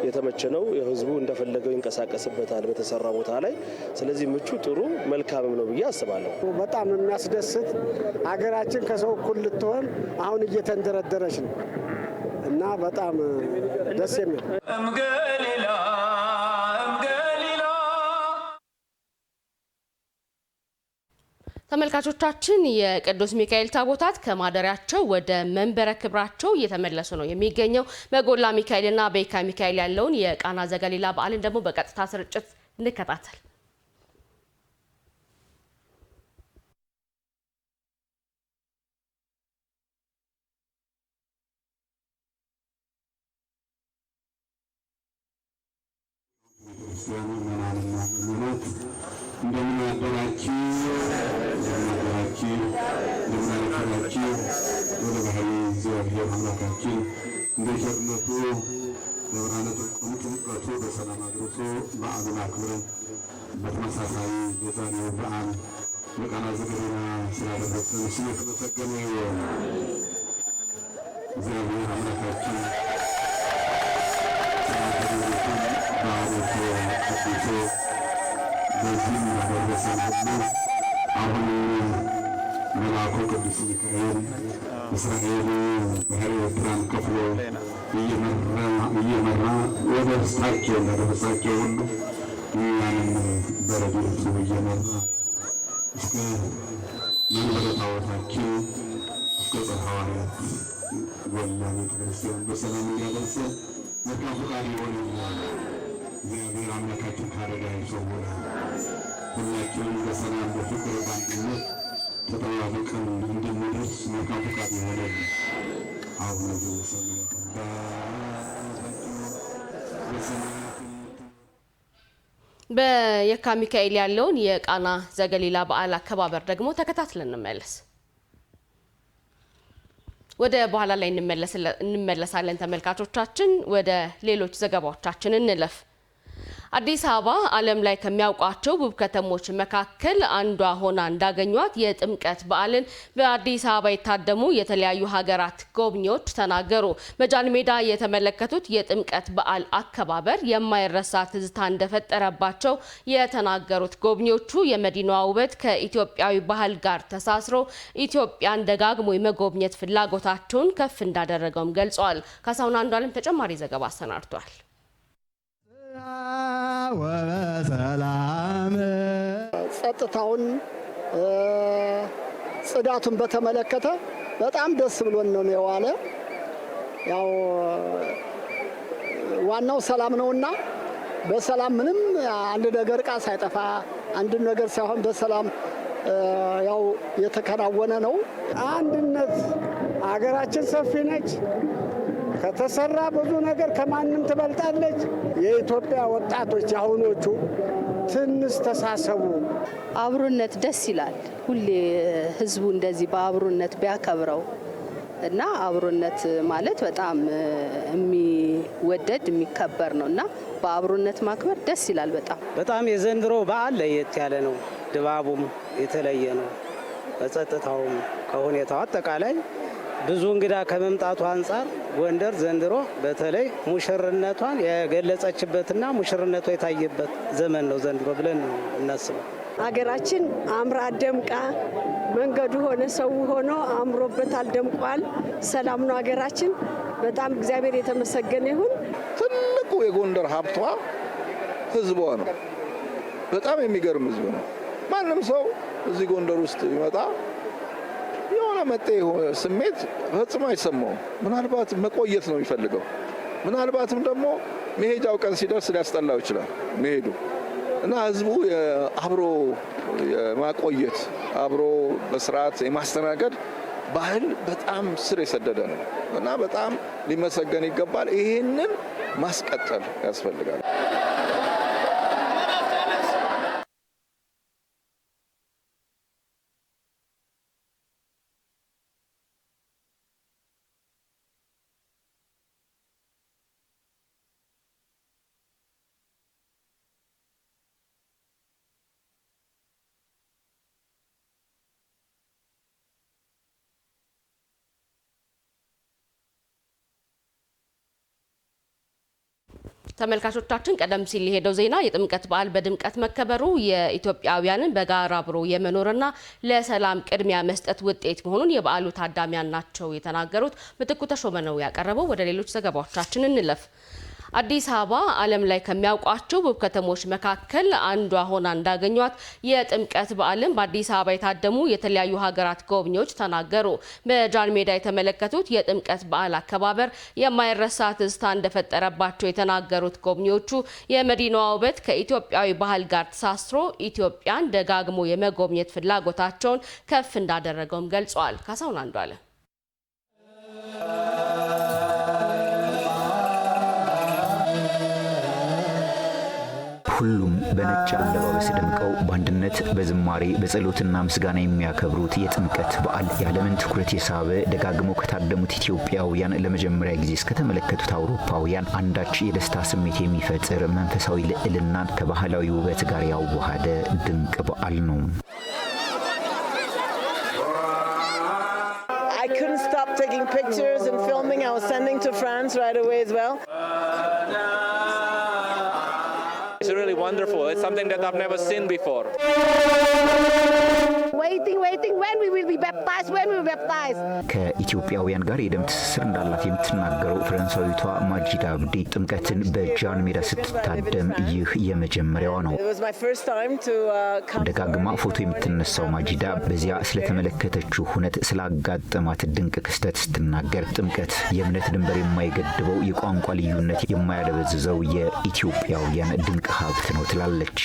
የተመቸ ነው፣ ህዝቡ እንደፈለገው ይንቀሳቀስበታል በተሰራ ቦታ ላይ። ስለዚህ ምቹ ጥሩ መልካምም ነው ብዬ አስባለሁ። በጣም የሚያስደስት ሀገራችን ከሰው እኩል ልትሆን አሁን እየተንደረደረች ነው እና በጣም ደስ የሚል ተመልካቾቻችን የቅዱስ ሚካኤል ታቦታት ከማደሪያቸው ወደ መንበረ ክብራቸው እየተመለሱ ነው የሚገኘው። በጎላ ሚካኤልና በየካ ሚካኤል ያለውን የቃና ዘገሊላ በዓልን ደግሞ በቀጥታ ስርጭት እንከታተል። እንደምን አደራችሁ ወደ ባህል እግዚአብሔር አምላካችን እንደ ቸርነቱ በብርሃነ ጥምቀቱ በሰላም አድርሶ በዓሉን አክብረን በተመሳሳይ የዛሬው በዓል የቃና ዘገሊላ ስላደረሰን ስሙ የተመሰገነ ይሁን። እግዚአብሔር አምላካችን ባሮቶ ቀድሶ በዚህም ያደረሰን ሁሉ አሁን መልአኩ ቅዱስ ሚካኤል እስራኤል ባህረ ኤርትራን ከፍሎ እየመራ ወደ ርስታቸው እንዳደረሳቸው ሁሉ እኛንም በረድኤቱ እየመራ እስከ መንበረ ታቦታችን እስከ ጽርሐ ሐዋርያት ጎላ ቤተ ክርስቲያን በሰላም እንዲያደርሰን መልካም ፈቃድ ይሆንልናል። እግዚአብሔር አምላካችን ከአደጋ ይሰውረን። ሁላችንም በሰላም በፍቅር በአንድነት ተጠባብቀን እንድንደርስ መልካም ፈቃድ ይሆንልን። አቡነ ዘበሰማያት በየካ ሚካኤል ያለውን የቃና ዘገሊላ በዓል አከባበር ደግሞ ተከታትለን እንመለስ። ወደ በኋላ ላይ እንመለሳለን ተመልካቾቻችን። ወደ ሌሎች ዘገባዎቻችን እንለፍ። አዲስ አበባ ዓለም ላይ ከሚያውቋቸው ውብ ከተሞች መካከል አንዷ ሆና እንዳገኟት የጥምቀት በዓልን በአዲስ አበባ የታደሙ የተለያዩ ሀገራት ጎብኚዎች ተናገሩ። በጃን ሜዳ የተመለከቱት የጥምቀት በዓል አከባበር የማይረሳ ትዝታ እንደፈጠረባቸው የተናገሩት ጎብኚዎቹ የመዲናዋ ውበት ከኢትዮጵያዊ ባህል ጋር ተሳስሮ ኢትዮጵያን ደጋግሞ የመጎብኘት ፍላጎታቸውን ከፍ እንዳደረገውም ገልጸዋል። ካሳሁን አንዷለም ተጨማሪ ዘገባ አሰናድቷል። ጸጥታውን ጽዳቱን በተመለከተ በጣም ደስ ብሎን ነው የዋለ። ያው ዋናው ሰላም ነውና በሰላም ምንም አንድ ነገር ዕቃ ሳይጠፋ አንድ ነገር ሳይሆን በሰላም ያው የተከናወነ ነው። አንድነት አገራችን ሰፊ ነች። ከተሰራ ብዙ ነገር ከማንም ትበልጣለች። የኢትዮጵያ ወጣቶች አሁኖቹ ትንሽ ተሳሰቡ። አብሮነት ደስ ይላል። ሁሌ ህዝቡ እንደዚህ በአብሮነት ቢያከብረው እና አብሮነት ማለት በጣም የሚወደድ የሚከበር ነው እና በአብሮነት ማክበር ደስ ይላል። በጣም የዘንድሮ በዓል ለየት ያለ ነው። ድባቡም የተለየ ነው። በጸጥታውም ከሁኔታው አጠቃላይ ብዙ እንግዳ ከመምጣቱ አንጻር ጎንደር ዘንድሮ በተለይ ሙሽርነቷን የገለጸችበትና ሙሽርነቷ የታየበት ዘመን ነው ዘንድሮ ብለን እናስበው። አገራችን አምራ ደምቃ መንገዱ ሆነ ሰው ሆኖ አምሮበታል፣ ደምቋል። ሰላም ነው አገራችን። በጣም እግዚአብሔር የተመሰገነ ይሁን። ትልቁ የጎንደር ሀብቷ ህዝቧ ነው። በጣም የሚገርም ህዝብ ነው። ማንም ሰው እዚህ ጎንደር ውስጥ ይመጣ የሆነ መጤ ስሜት ፈጽሞ አይሰማውም። ምናልባት መቆየት ነው የሚፈልገው። ምናልባትም ደግሞ መሄጃው ቀን ሲደርስ ሊያስጠላው ይችላል መሄዱ እና ህዝቡ አብሮ የማቆየት አብሮ በስርዓት የማስተናገድ ባህል በጣም ስር የሰደደ ነው እና በጣም ሊመሰገን ይገባል። ይህንን ማስቀጠል ያስፈልጋል። ተመልካቾቻችን ቀደም ሲል የሄደው ዜና የጥምቀት በዓል በድምቀት መከበሩ የኢትዮጵያውያንን በጋራ አብሮ የመኖርና ለሰላም ቅድሚያ መስጠት ውጤት መሆኑን የበዓሉ ታዳሚያን ናቸው የተናገሩት። ምትኩ ተሾመ ነው ያቀረበው። ወደ ሌሎች ዘገባዎቻችን እንለፍ። አዲስ አበባ ዓለም ላይ ከሚያውቋቸው ውብ ከተሞች መካከል አንዷ ሆና እንዳገኟት የጥምቀት በዓልን በአዲስ አበባ የታደሙ የተለያዩ ሀገራት ጎብኚዎች ተናገሩ። በጃን ሜዳ የተመለከቱት የጥምቀት በዓል አከባበር የማይረሳ ትዝታ እንደፈጠረባቸው የተናገሩት ጎብኚዎቹ የመዲናዋ ውበት ከኢትዮጵያዊ ባህል ጋር ተሳስሮ ኢትዮጵያን ደጋግሞ የመጎብኘት ፍላጎታቸውን ከፍ እንዳደረገውም ገልጸዋል። ካሳሁን አንዷለም ሁሉም በነጭ አለባበስ ደምቀው በአንድነት በዝማሬ በጸሎትና ምስጋና የሚያከብሩት የጥምቀት በዓል የዓለምን ትኩረት የሳበ ደጋግሞ ከታደሙት ኢትዮጵያውያን ለመጀመሪያ ጊዜ እስከተመለከቱት አውሮፓውያን አንዳች የደስታ ስሜት የሚፈጥር መንፈሳዊ ልዕልናን ከባህላዊ ውበት ጋር ያዋሃደ ድንቅ በዓል ነው። I couldn't stop stopped taking pictures and filming. I was sending to France right away as well. It's really wonderful. It's something that I've never seen before. Waiting when we will be baptized, when we will be baptized. ከኢትዮጵያውያን ጋር የደም ትስስር እንዳላት የምትናገረው ፈረንሳዊቷ ማጂዳ አብዲ ጥምቀትን በጃን ሜዳ ስትታደም ይህ የመጀመሪያዋ ነው። ደጋግማ ፎቶ የምትነሳው ማጂዳ በዚያ ስለተመለከተችው ሁነት ስላጋጠማት ድንቅ ክስተት ስትናገር ጥምቀት የእምነት ድንበር የማይገድበው የቋንቋ ልዩነት የማያደበዝዘው የኢትዮጵያውያን ድንቅ ሀብት ነው ትላለች።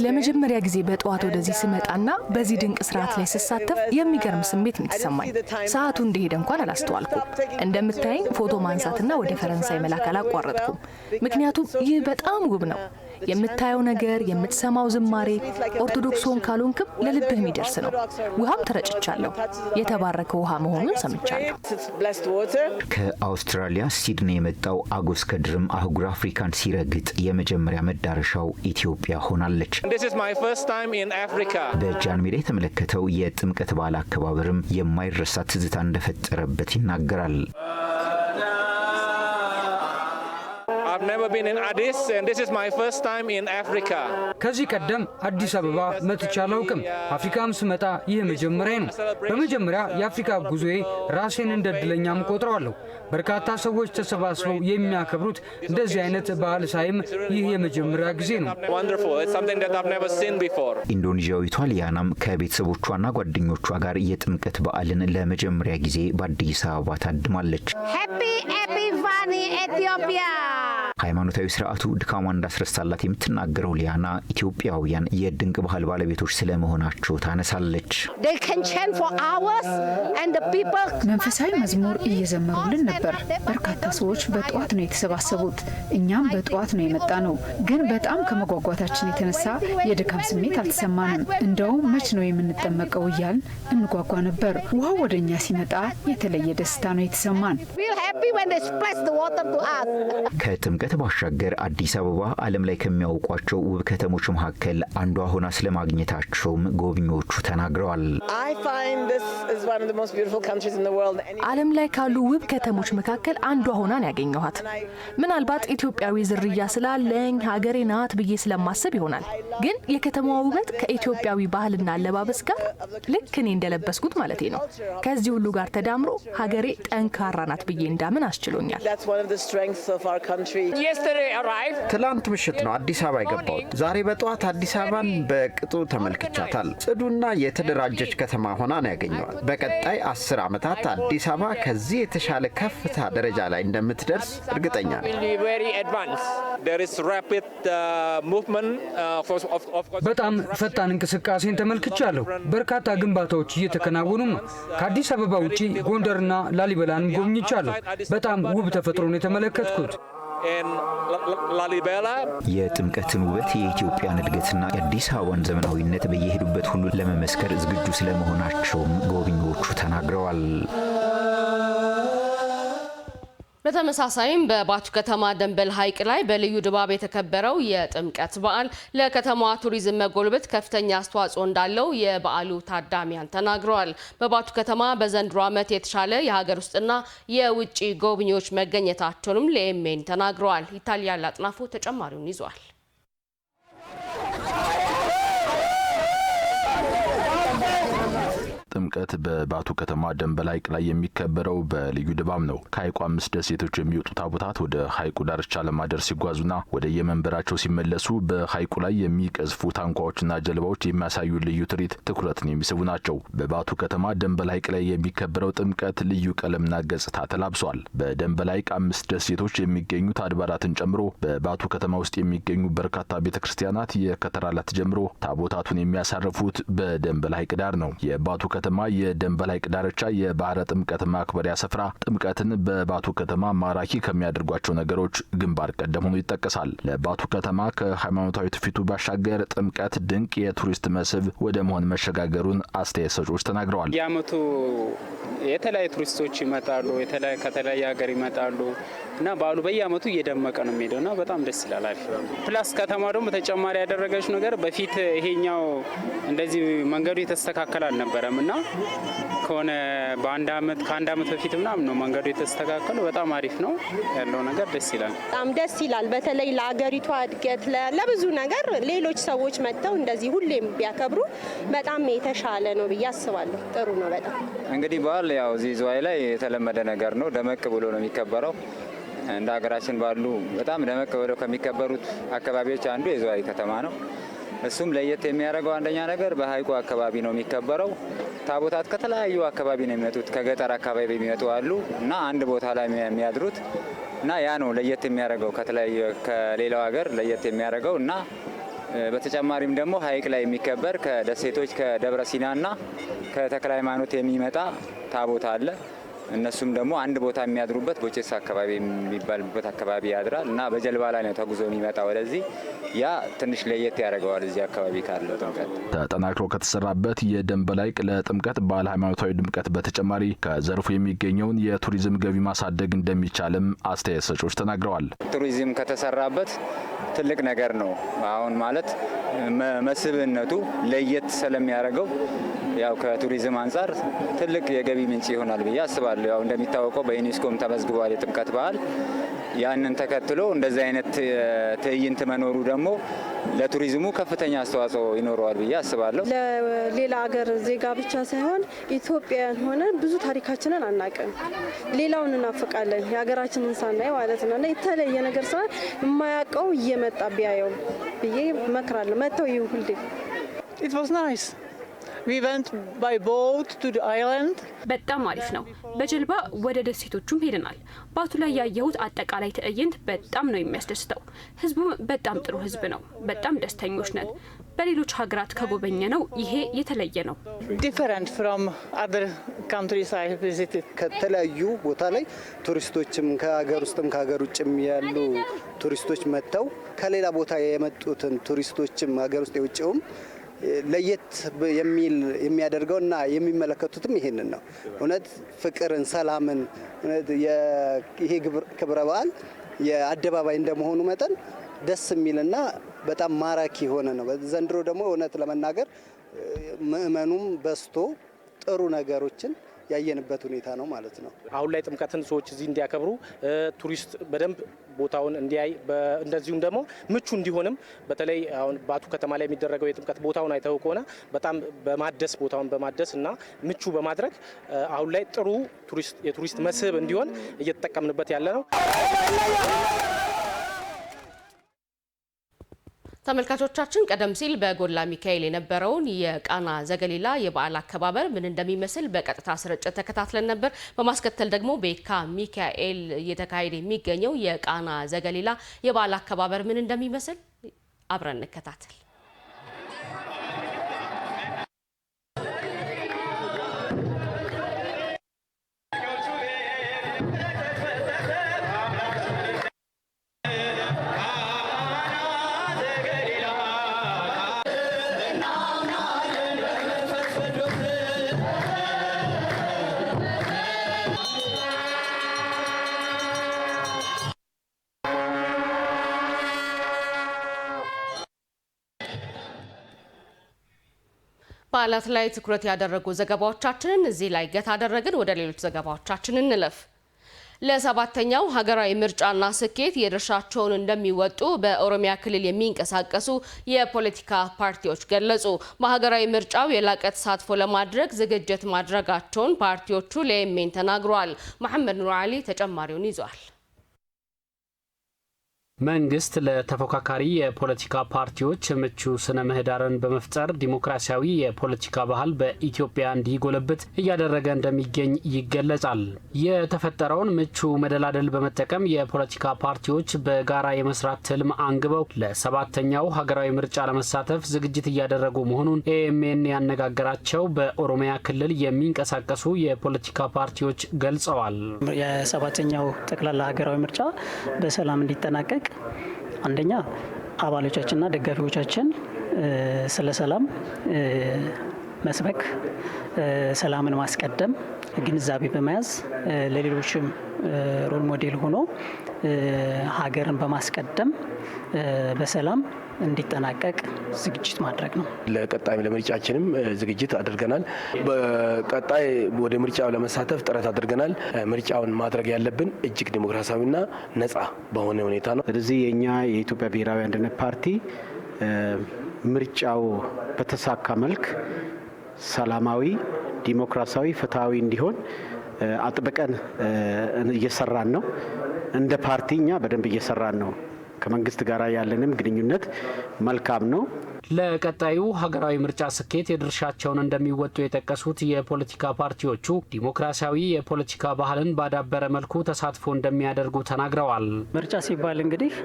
ለመጀመሪያ ጊዜ በጠዋት ወደዚህ ስመጣና በዚህ ድንቅ ስርዓት ላይ ስሳተፍ የሚገርም ስሜት ነው የተሰማኝ። ሰዓቱ እንደሄደ እንኳን አላስተዋልኩም። እንደምታየኝ ፎቶ ማንሳትና ወደ ፈረንሳይ መላክ አላቋረጥኩም። ምክንያቱም ይህ በጣም ውብ ነው። የምታየው ነገር፣ የምትሰማው ዝማሬ ኦርቶዶክሶን ካልሆንክም ለልብህ የሚደርስ ነው። ውሃም ተረጭቻለሁ። የተባረከ ውሃ መሆኑን ሰምቻለሁ። ከአውስትራሊያ ሲድኒ የመጣው አጎስ ከድርም አህጉር አፍሪካን ሲረግጥ የመጀመሪያ መዳረሻው ኢትዮጵያ ሆናለች። በጃን ሜዳ የተመለከተው የጥምቀት በዓል አከባበርም የማይረሳ ትዝታ እንደፈጠረበት ይናገራል። I've never been in Addis and this is my first time in Africa. ከዚህ ቀደም አዲስ አበባ መጥቼ አላውቅም። አፍሪካም ስመጣ ይህ መጀመሪያ ነው። በመጀመሪያ የአፍሪካ ጉዞዬ ራሴን እንደ እድለኛም ቆጥረዋለሁ። በርካታ ሰዎች ተሰባስበው የሚያከብሩት እንደዚህ አይነት በዓል ሳይም ይህ የመጀመሪያ ጊዜ ነው። Wonderful. It's something that I've never seen before. ኢንዶኔዥያዊቷ ሊያናም ከቤተሰቦቿና ጓደኞቿ ጋር የጥምቀት በዓልን ለመጀመሪያ ጊዜ በአዲስ አበባ ታድማለች። Happy Vani Ethiopia. ሃይማኖታዊ ስርዓቱ ድካሟን እንዳስረሳላት የምትናገረው ሊያና ኢትዮጵያውያን የድንቅ ባህል ባለቤቶች ስለመሆናቸው ታነሳለች። መንፈሳዊ መዝሙር እየዘመሩልን ነበር። በርካታ ሰዎች በጠዋት ነው የተሰባሰቡት። እኛም በጠዋት ነው የመጣ ነው። ግን በጣም ከመጓጓታችን የተነሳ የድካም ስሜት አልተሰማንም። እንደውም መች ነው የምንጠመቀው እያልን እንጓጓ ነበር። ውሃው ወደኛ ሲመጣ የተለየ ደስታ ነው የተሰማን። ከጥምቀት ባሻገር አዲስ አበባ ዓለም ላይ ከሚያውቋቸው ውብ ከተሞች መካከል አንዷ ሆና ስለማግኘታቸውም ጎብኚዎቹ ተናግረዋል። ዓለም ላይ ካሉ ውብ ከተሞች መካከል አንዷ ሆና ነው ያገኘኋት። ምናልባት ኢትዮጵያዊ ዝርያ ስላለኝ ሀገሬ ናት ብዬ ስለማስብ ይሆናል። ግን የከተማዋ ውበት ከኢትዮጵያዊ ባህልና አለባበስ ጋር ልክ እኔ እንደለበስኩት ማለቴ ነው ከዚህ ሁሉ ጋር ተዳምሮ ሀገሬ ጠንካራ ናት ብዬ እንዳምን አስችሎኛል። ትላንት ምሽት ነው አዲስ አበባ የገባሁት። ዛሬ በጠዋት አዲስ አበባን በቅጡ ተመልክቻታል። ጽዱና የተደራጀች ከተማ ሆና ነው ያገኘዋል። በቀጣይ 10 ዓመታት አዲስ አበባ ከዚህ የተሻለ ከፍታ ደረጃ ላይ እንደምትደርስ እርግጠኛ ነኝ። በጣም ፈጣን እንቅስቃሴን ተመልክቻለሁ። በርካታ ግንባታዎች እየተከናወኑ ነው። ከአዲስ አበባ ውጪ ጎንደርና ላሊበላን ጎብኝቻለሁ። በጣም ውብ ተፈጥሮን የተመለከትኩት። የጥምቀትን ውበት፣ የኢትዮጵያን እድገትና የአዲስ አበባን ዘመናዊነት በየሄዱበት ሁሉ ለመመስከር ዝግጁ ስለመሆናቸውም ጎብኚዎቹ ተናግረዋል። በተመሳሳይም በባቱ ከተማ ደንበል ሐይቅ ላይ በልዩ ድባብ የተከበረው የጥምቀት በዓል ለከተማዋ ቱሪዝም መጎልበት ከፍተኛ አስተዋጽኦ እንዳለው የበዓሉ ታዳሚያን ተናግረዋል። በባቱ ከተማ በዘንድሮ ዓመት የተሻለ የሀገር ውስጥና የውጭ ጎብኚዎች መገኘታቸውንም ለኤምኤን ተናግረዋል። ኢታሊያ ላጥናፎ ተጨማሪውን ይዟል። ጥምቀት በባቱ ከተማ ደንበል ሐይቅ ላይ የሚከበረው በልዩ ድባብ ነው። ከሐይቁ 5 ደሴቶች የሚወጡ ታቦታት ወደ ሐይቁ ዳርቻ ለማደር ሲጓዙና ወደ የመንበራቸው ሲመለሱ በሐይቁ ላይ የሚቀዝፉ ታንኳዎችና ጀልባዎች የሚያሳዩ ልዩ ትርኢት ትኩረትን የሚስቡ ናቸው። በባቱ ከተማ ደንበል ሐይቅ ላይ የሚከበረው ጥምቀት ልዩ ቀለምና ገጽታ ተላብሷል። በደንበል ሐይቅ 5 ደሴቶች የሚገኙት አድባራትን ጨምሮ በባቱ ከተማ ውስጥ የሚገኙ በርካታ ቤተክርስቲያናት የከተራ ዕለት ጀምሮ ታቦታቱን የሚያሳርፉት በደንበል ሐይቅ ዳር ነው። የባቱ ከተማ የደንበል ሐይቅ ዳርቻ የባህረ ጥምቀት ማክበሪያ ስፍራ ጥምቀትን በባቱ ከተማ ማራኪ ከሚያደርጓቸው ነገሮች ግንባር ቀደም ሆኖ ይጠቀሳል። ለባቱ ከተማ ከሃይማኖታዊ ትውፊቱ ባሻገር ጥምቀት ድንቅ የቱሪስት መስህብ ወደ መሆን መሸጋገሩን አስተያየት ሰጪዎች ተናግረዋል። የዓመቱ የተለያዩ ቱሪስቶች ይመጣሉ፣ ከተለያየ ሀገር ይመጣሉ እና በዓሉ በየዓመቱ እየደመቀ ነው የሚሄደውና በጣም ደስ ይላል። አሪፍ ፕላስ ከተማ ደግሞ ተጨማሪ ያደረገችው ነገር በፊት ይሄኛው እንደዚህ መንገዱ የተስተካከለ አልነበረም እና ከአንድ ዓመት በፊት ምናምን ነው መንገዱ የተስተካከለው። በጣም አሪፍ ነው ያለው ነገር ደስ ይላል። በጣም ደስ ይላል። በተለይ ለሀገሪቷ እድገት ለብዙ ነገር ሌሎች ሰዎች መጥተው እንደዚህ ሁሌም ቢያከብሩ በጣም የተሻለ ነው ብዬ አስባለሁ። ጥሩ ነው በጣም። እንግዲህ በዓል ያው እዚህ ዝዋይ ላይ የተለመደ ነገር ነው። ደመቅ ብሎ ነው የሚከበረው። እንደ ሀገራችን ባሉ በጣም ደመቅ ብለው ከሚከበሩት አካባቢዎች አንዱ የዝዋይ ከተማ ነው። እሱም ለየት የሚያደርገው አንደኛ ነገር በሐይቁ አካባቢ ነው የሚከበረው። ታቦታት ከተለያዩ አካባቢ ነው የሚመጡት። ከገጠር አካባቢ የሚመጡ አሉ እና አንድ ቦታ ላይ የሚያድሩት እና ያ ነው ለየት የሚያደርገው ከሌላው ሀገር ለየት የሚያደርገው እና በተጨማሪም ደግሞ ሐይቅ ላይ የሚከበር ከደሴቶች ከደብረ ሲናና ከተክለ ሃይማኖት የሚመጣ ታቦት አለ። እነሱም ደግሞ አንድ ቦታ የሚያድሩበት ቦቼሳ አካባቢ የሚባልበት አካባቢ ያድራል እና በጀልባ ላይ ነው ተጉዞ የሚመጣ ወደዚህ። ያ ትንሽ ለየት ያደርገዋል እዚህ አካባቢ ካለው ጥምቀት። ተጠናክሮ ከተሰራበት የደንበል ሐይቅ ለጥምቀት በዓል ሃይማኖታዊ ድምቀት በተጨማሪ ከዘርፉ የሚገኘውን የቱሪዝም ገቢ ማሳደግ እንደሚቻልም አስተያየት ሰጪዎች ተናግረዋል። ቱሪዝም ከተሰራበት ትልቅ ነገር ነው። አሁን ማለት መስህብነቱ ለየት ስለሚያደርገው ያው ከቱሪዝም አንጻር ትልቅ የገቢ ምንጭ ይሆናል ብዬ አስባለሁ። ያው እንደሚታወቀው በዩኔስኮም ተመዝግቧል የጥምቀት በዓል። ያንን ተከትሎ እንደዚህ አይነት ትዕይንት መኖሩ ደግሞ ለቱሪዝሙ ከፍተኛ አስተዋጽኦ ይኖረዋል ብዬ አስባለሁ። ለሌላ ሀገር ዜጋ ብቻ ሳይሆን ኢትዮጵያውያን ሆነን ብዙ ታሪካችንን አናውቅም። ሌላውን እናፍቃለን የሀገራችንን ሳናይ ማለት ነው። እና የተለየ ነገር ስራ የማያውቀው እየመጣ ቢያየው ብዬ እመክራለሁ። መጥተው ይሁ ሁሌ It was nice. We went by boat to the island. በጣም አሪፍ ነው። በጀልባ ወደ ደሴቶቹም ሄደናል። ባቱ ላይ ያየሁት አጠቃላይ ትዕይንት በጣም ነው የሚያስደስተው። ህዝቡም በጣም ጥሩ ህዝብ ነው። በጣም ደስተኞች ነን። በሌሎች ሀገራት ከጎበኘ ነው ይሄ የተለየ ነው። Different from other countries I visited. ከተለያዩ ቦታ ላይ ቱሪስቶችም ከሀገር ውስጥም ከሀገር ውጭም ያሉ ቱሪስቶች መጥተው ከሌላ ቦታ የመጡትን ቱሪስቶችም ሀገር ውስጥ የውጭውም ለየት የሚያደርገውና የሚመለከቱትም ይሄንን ነው። እውነት ፍቅርን፣ ሰላምን ይሄ ክብረ በዓል የአደባባይ እንደመሆኑ መጠን ደስ የሚልና በጣም ማራኪ የሆነ ነው። ዘንድሮ ደግሞ እውነት ለመናገር ምእመኑም በስቶ ጥሩ ነገሮችን ያየንበት ሁኔታ ነው ማለት ነው። አሁን ላይ ጥምቀትን ሰዎች እዚህ እንዲያከብሩ ቱሪስት በደንብ ቦታውን እንዲያይ እንደዚሁም ደግሞ ምቹ እንዲሆንም በተለይ አሁን ባቱ ከተማ ላይ የሚደረገው የጥምቀት ቦታውን አይተው ከሆነ በጣም ቦታውን በማደስ እና ምቹ በማድረግ አሁን ላይ ጥሩ የቱሪስት መስህብ እንዲሆን እየተጠቀምንበት ያለ ነው። ተመልካቾቻችን ቀደም ሲል በጎላ ሚካኤል የነበረውን የቃና ዘገሊላ የበዓል አከባበር ምን እንደሚመስል በቀጥታ ስርጭት ተከታትለን ነበር። በማስከተል ደግሞ በየካ ሚካኤል እየተካሄደ የሚገኘው የቃና ዘገሊላ የበዓል አከባበር ምን እንደሚመስል አብረን እንከታተል። በዓላት ላይ ትኩረት ያደረጉ ዘገባዎቻችንን እዚህ ላይ ገታ አደረግን። ወደ ሌሎች ዘገባዎቻችን እንለፍ። ለሰባተኛው ሀገራዊ ምርጫና ስኬት የድርሻቸውን እንደሚወጡ በኦሮሚያ ክልል የሚንቀሳቀሱ የፖለቲካ ፓርቲዎች ገለጹ። በሀገራዊ ምርጫው የላቀ ተሳትፎ ለማድረግ ዝግጅት ማድረጋቸውን ፓርቲዎቹ ለኤሜን ተናግረዋል። መሐመድ ኑር አሊ ተጨማሪውን ይዟል። መንግስት ለተፎካካሪ የፖለቲካ ፓርቲዎች ምቹ ስነ ምህዳርን በመፍጠር ዲሞክራሲያዊ የፖለቲካ ባህል በኢትዮጵያ እንዲጎለብት እያደረገ እንደሚገኝ ይገለጻል። የተፈጠረውን ምቹ መደላደል በመጠቀም የፖለቲካ ፓርቲዎች በጋራ የመስራት ትልም አንግበው ለሰባተኛው ሀገራዊ ምርጫ ለመሳተፍ ዝግጅት እያደረጉ መሆኑን ኤኤምኤን ያነጋገራቸው በኦሮሚያ ክልል የሚንቀሳቀሱ የፖለቲካ ፓርቲዎች ገልጸዋል። የሰባተኛው ጠቅላላ ሀገራዊ ምርጫ በሰላም እንዲጠናቀቅ አንደኛ አባሎቻችንና ደጋፊዎቻችን ስለ ሰላም መስበክ፣ ሰላምን ማስቀደም ግንዛቤ በመያዝ ለሌሎችም ሮል ሞዴል ሆኖ ሀገርን በማስቀደም በሰላም እንዲጠናቀቅ ዝግጅት ማድረግ ነው። ለቀጣይ ለምርጫችንም ዝግጅት አድርገናል። በቀጣይ ወደ ምርጫው ለመሳተፍ ጥረት አድርገናል። ምርጫውን ማድረግ ያለብን እጅግ ዲሞክራሲያዊና ነጻ በሆነ ሁኔታ ነው። ስለዚህ የኛ የኢትዮጵያ ብሔራዊ አንድነት ፓርቲ ምርጫው በተሳካ መልክ ሰላማዊ፣ ዲሞክራሲያዊ፣ ፍትሃዊ እንዲሆን አጥብቀን እየሰራን ነው። እንደ ፓርቲ እኛ በደንብ እየሰራን ነው። ከመንግስት ጋር ያለንም ግንኙነት መልካም ነው። ለቀጣዩ ሀገራዊ ምርጫ ስኬት የድርሻቸውን እንደሚወጡ የጠቀሱት የፖለቲካ ፓርቲዎቹ ዲሞክራሲያዊ የፖለቲካ ባህልን ባዳበረ መልኩ ተሳትፎ እንደሚያደርጉ ተናግረዋል። ምርጫ ሲባል እንግዲህ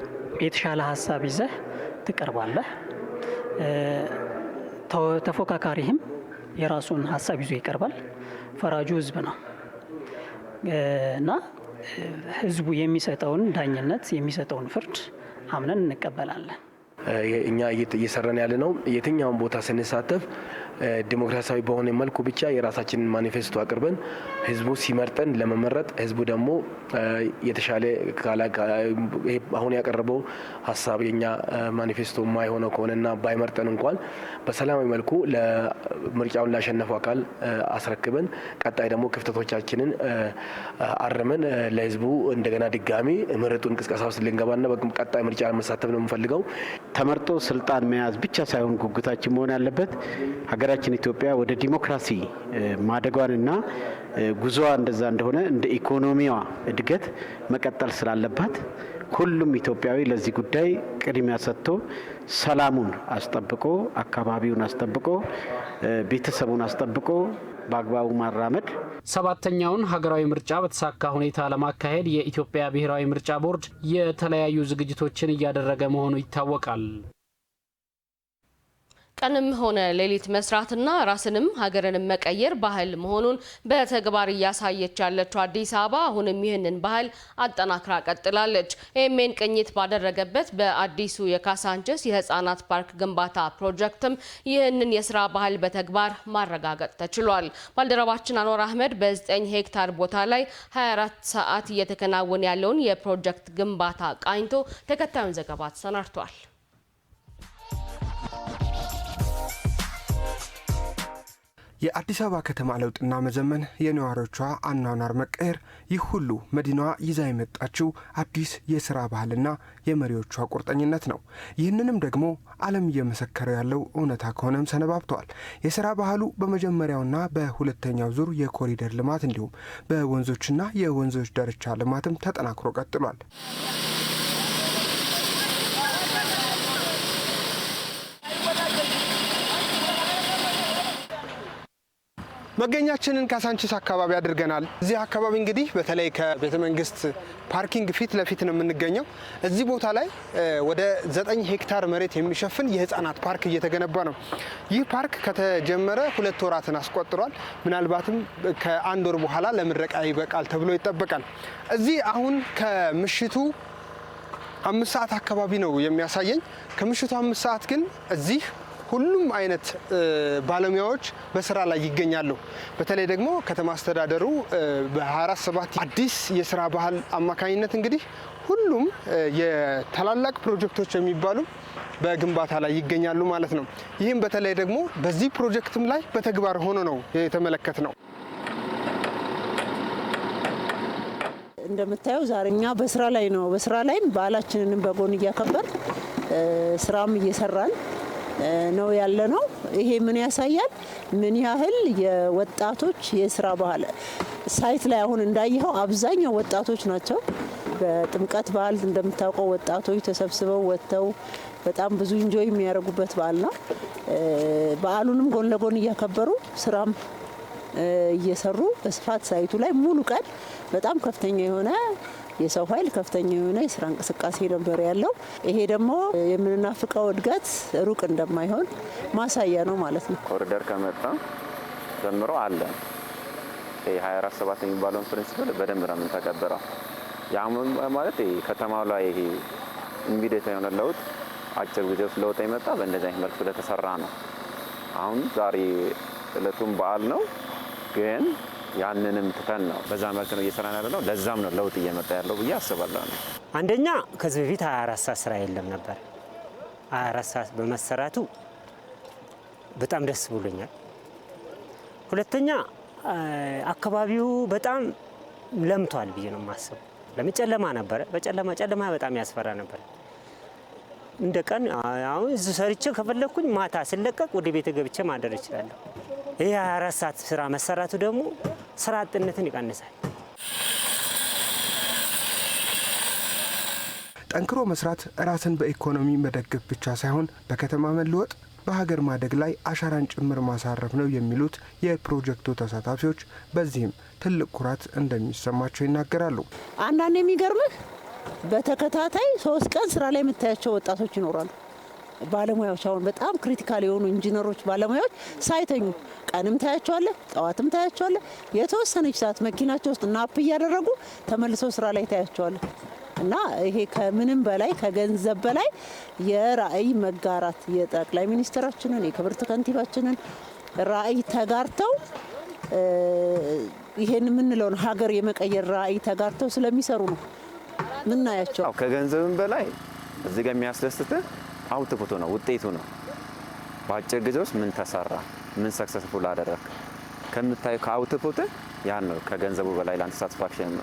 የተሻለ ሀሳብ ይዘህ ትቀርባለህ። ተፎካካሪህም የራሱን ሀሳብ ይዞ ይቀርባል። ፈራጁ ህዝብ ነው እና ህዝቡ የሚሰጠውን ዳኝነት የሚሰጠውን ፍርድ አምነን እንቀበላለን። እኛ እየሰራን ያለ ነው የትኛውን ቦታ ስንሳተፍ ዲሞክራሲያዊ በሆነ መልኩ ብቻ የራሳችንን ማኒፌስቶ አቅርበን ህዝቡ ሲመርጠን ለመመረጥ ህዝቡ ደግሞ የተሻለ አሁን ያቀረበው ሀሳብ የኛ ማኒፌስቶ የማይሆነው ከሆነና ባይመርጠን እንኳን በሰላማዊ መልኩ ለምርጫውን ላሸነፈው አካል አስረክበን ቀጣይ ደግሞ ክፍተቶቻችንን አርመን ለህዝቡ እንደገና ድጋሚ ምርጡ እንቅስቃሴ ውስጥ ልንገባና ቀጣይ ምርጫ መሳተፍ ነው የምንፈልገው። ተመርጦ ስልጣን መያዝ ብቻ ሳይሆን ጉጉታችን መሆን ያለበት ሀገራችን ኢትዮጵያ ወደ ዲሞክራሲ ማደጓንና ጉዞዋ እንደዛ እንደሆነ እንደ ኢኮኖሚዋ እድገት መቀጠል ስላለባት ሁሉም ኢትዮጵያዊ ለዚህ ጉዳይ ቅድሚያ ሰጥቶ ሰላሙን አስጠብቆ አካባቢውን አስጠብቆ ቤተሰቡን አስጠብቆ በአግባቡ ማራመድ። ሰባተኛውን ሀገራዊ ምርጫ በተሳካ ሁኔታ ለማካሄድ የኢትዮጵያ ብሔራዊ ምርጫ ቦርድ የተለያዩ ዝግጅቶችን እያደረገ መሆኑ ይታወቃል። ቀንም ሆነ ሌሊት መስራትና ራስንም ሀገርንም መቀየር ባህል መሆኑን በተግባር እያሳየች ያለችው አዲስ አበባ አሁንም ይህንን ባህል አጠናክራ ቀጥላለች። ኤኤምኤን ቅኝት ባደረገበት በአዲሱ የካሳንችስ የህፃናት ፓርክ ግንባታ ፕሮጀክትም ይህንን የስራ ባህል በተግባር ማረጋገጥ ተችሏል። ባልደረባችን አንዋር አህመድ በ9 ሄክታር ቦታ ላይ 24 ሰዓት እየተከናወነ ያለውን የፕሮጀክት ግንባታ ቃኝቶ ተከታዩን ዘገባ ተሰናድቷል። የአዲስ አበባ ከተማ ለውጥና መዘመን የነዋሪዎቿ አኗኗር መቀየር ይህ ሁሉ መዲናዋ ይዛ የመጣችው አዲስ የስራ ባህልና የመሪዎቿ ቁርጠኝነት ነው። ይህንንም ደግሞ ዓለም እየመሰከረ ያለው እውነታ ከሆነም ሰነባብተዋል። የስራ ባህሉ በመጀመሪያውና በሁለተኛው ዙር የኮሪደር ልማት እንዲሁም በወንዞችና የወንዞች ዳርቻ ልማትም ተጠናክሮ ቀጥሏል። መገኛችንን ካሳንችስ አካባቢ አድርገናል። እዚህ አካባቢ እንግዲህ በተለይ ከቤተ መንግስት ፓርኪንግ ፊት ለፊት ነው የምንገኘው። እዚህ ቦታ ላይ ወደ 9 ሄክታር መሬት የሚሸፍን የህፃናት ፓርክ እየተገነባ ነው። ይህ ፓርክ ከተጀመረ 2 ወራትን አስቆጥሯል። ምናልባትም ከ1 ወር በኋላ ለምረቃ ይበቃል ተብሎ ይጠበቃል። እዚህ አሁን ከምሽቱ 5 ሰዓት አካባቢ ነው የሚያሳየኝ። ከምሽቱ 5 ሰዓት ግን እዚህ ሁሉም አይነት ባለሙያዎች በስራ ላይ ይገኛሉ። በተለይ ደግሞ ከተማ አስተዳደሩ በ24/7 አዲስ የስራ ባህል አማካኝነት እንግዲህ ሁሉም የታላላቅ ፕሮጀክቶች የሚባሉ በግንባታ ላይ ይገኛሉ ማለት ነው። ይህም በተለይ ደግሞ በዚህ ፕሮጀክትም ላይ በተግባር ሆኖ ነው የተመለከት ነው። እንደምታየው ዛሬ እኛ በስራ ላይ ነው። በስራ ላይም ባህላችንንም በጎን እያከበር ስራም እየሰራን ነው ያለ ነው። ይሄ ምን ያሳያል? ምን ያህል የወጣቶች የስራ ባህል ሳይት ላይ አሁን እንዳየኸው አብዛኛው ወጣቶች ናቸው። በጥምቀት በዓል እንደምታውቀው ወጣቶች ተሰብስበው ወጥተው በጣም ብዙ ኢንጆይ የሚያደርጉበት በዓል ነው። በዓሉንም ጎን ለጎን እያከበሩ ስራም እየሰሩ በስፋት ሳይቱ ላይ ሙሉ ቀን በጣም ከፍተኛ የሆነ የሰው ኃይል ከፍተኛ የሆነ የስራ እንቅስቃሴ ነበር ያለው። ይሄ ደግሞ የምንናፍቀው እድገት ሩቅ እንደማይሆን ማሳያ ነው ማለት ነው። ኮሪደር ከመጣ ጀምሮ አለ 24/7 የሚባለውን ፕሪንሲፕል በደንብ ነው የምንተገብረው። ያ ማለት ከተማው ላይ ይሄ ኢሚዲየት የሆነ ለውጥ አጭር ጊዜ ውስጥ ለውጥ የመጣ በእንደዚህ አይነት መልኩ ስለተሰራ ነው። አሁን ዛሬ እለቱም በዓል ነው፣ ግን ያንንም ትተን ነው በዛ መልክ ነው እየሰራን ያለነው። ለዛም ነው ለውጥ እየመጣ ያለው ብዬ አስባለሁ። አንደኛ ከዚህ በፊት 24 ሰዓት ስራ የለም ነበር። 24 ሰዓት በመሰራቱ በጣም ደስ ብሎኛል። ሁለተኛ አካባቢው በጣም ለምቷል ብዬ ነው የማስበው። ለምን ጨለማ ነበረ። ጨለማ በጣም ያስፈራ ነበር። እንደ ቀን አሁን እዚህ ሰርቼ ከፈለኩኝ ማታ ስለቀቅ ወደ ቤት ገብቼ ማደር እችላለሁ። ይሄ 24 ሰዓት ስራ መሰራቱ ደግሞ ስራ አጥነትን ይቀንሳል። ጠንክሮ መስራት ራስን በኢኮኖሚ መደገፍ ብቻ ሳይሆን በከተማ መለወጥ በሀገር ማደግ ላይ አሻራን ጭምር ማሳረፍ ነው የሚሉት የፕሮጀክቱ ተሳታፊዎች፣ በዚህም ትልቅ ኩራት እንደሚሰማቸው ይናገራሉ። አንዳንድ የሚገርምህ በተከታታይ 3 ቀን ስራ ላይ የምታያቸው ወጣቶች ይኖራሉ። ባለሙያዎች አሁን በጣም ክሪቲካል የሆኑ ኢንጂነሮች፣ ባለሙያዎች ሳይተኙ ቀንም ታያቸዋለህ፣ ጠዋትም ታያቸዋለህ። የተወሰነች ሰዓት መኪናቸው ውስጥ ናፕ እያደረጉ ተመልሰው ስራ ላይ ታያቸዋለህ። እና ይሄ ከምንም በላይ ከገንዘብ በላይ የራዕይ መጋራት የጠቅላይ ሚኒስትራችንን የክብርት ከንቲባችንን ራዕይ ተጋርተው ይሄን የምንለውን ሀገር የመቀየር ራዕይ ተጋርተው ስለሚሰሩ ነው ምናያቸው። ከገንዘብም በላይ እዚህ ጋር የሚያስደስትህ አውትፑቱ ነው፣ ውጤቱ ነው። በአጭር ጊዜ ውስጥ ምን ተሰራ፣ ምን ሰክሰስፉል አደረግ ከምታዩ ከአውትፑት ያን ነው ከገንዘቡ በላይ ለአንተ ሳቲስፋክሽን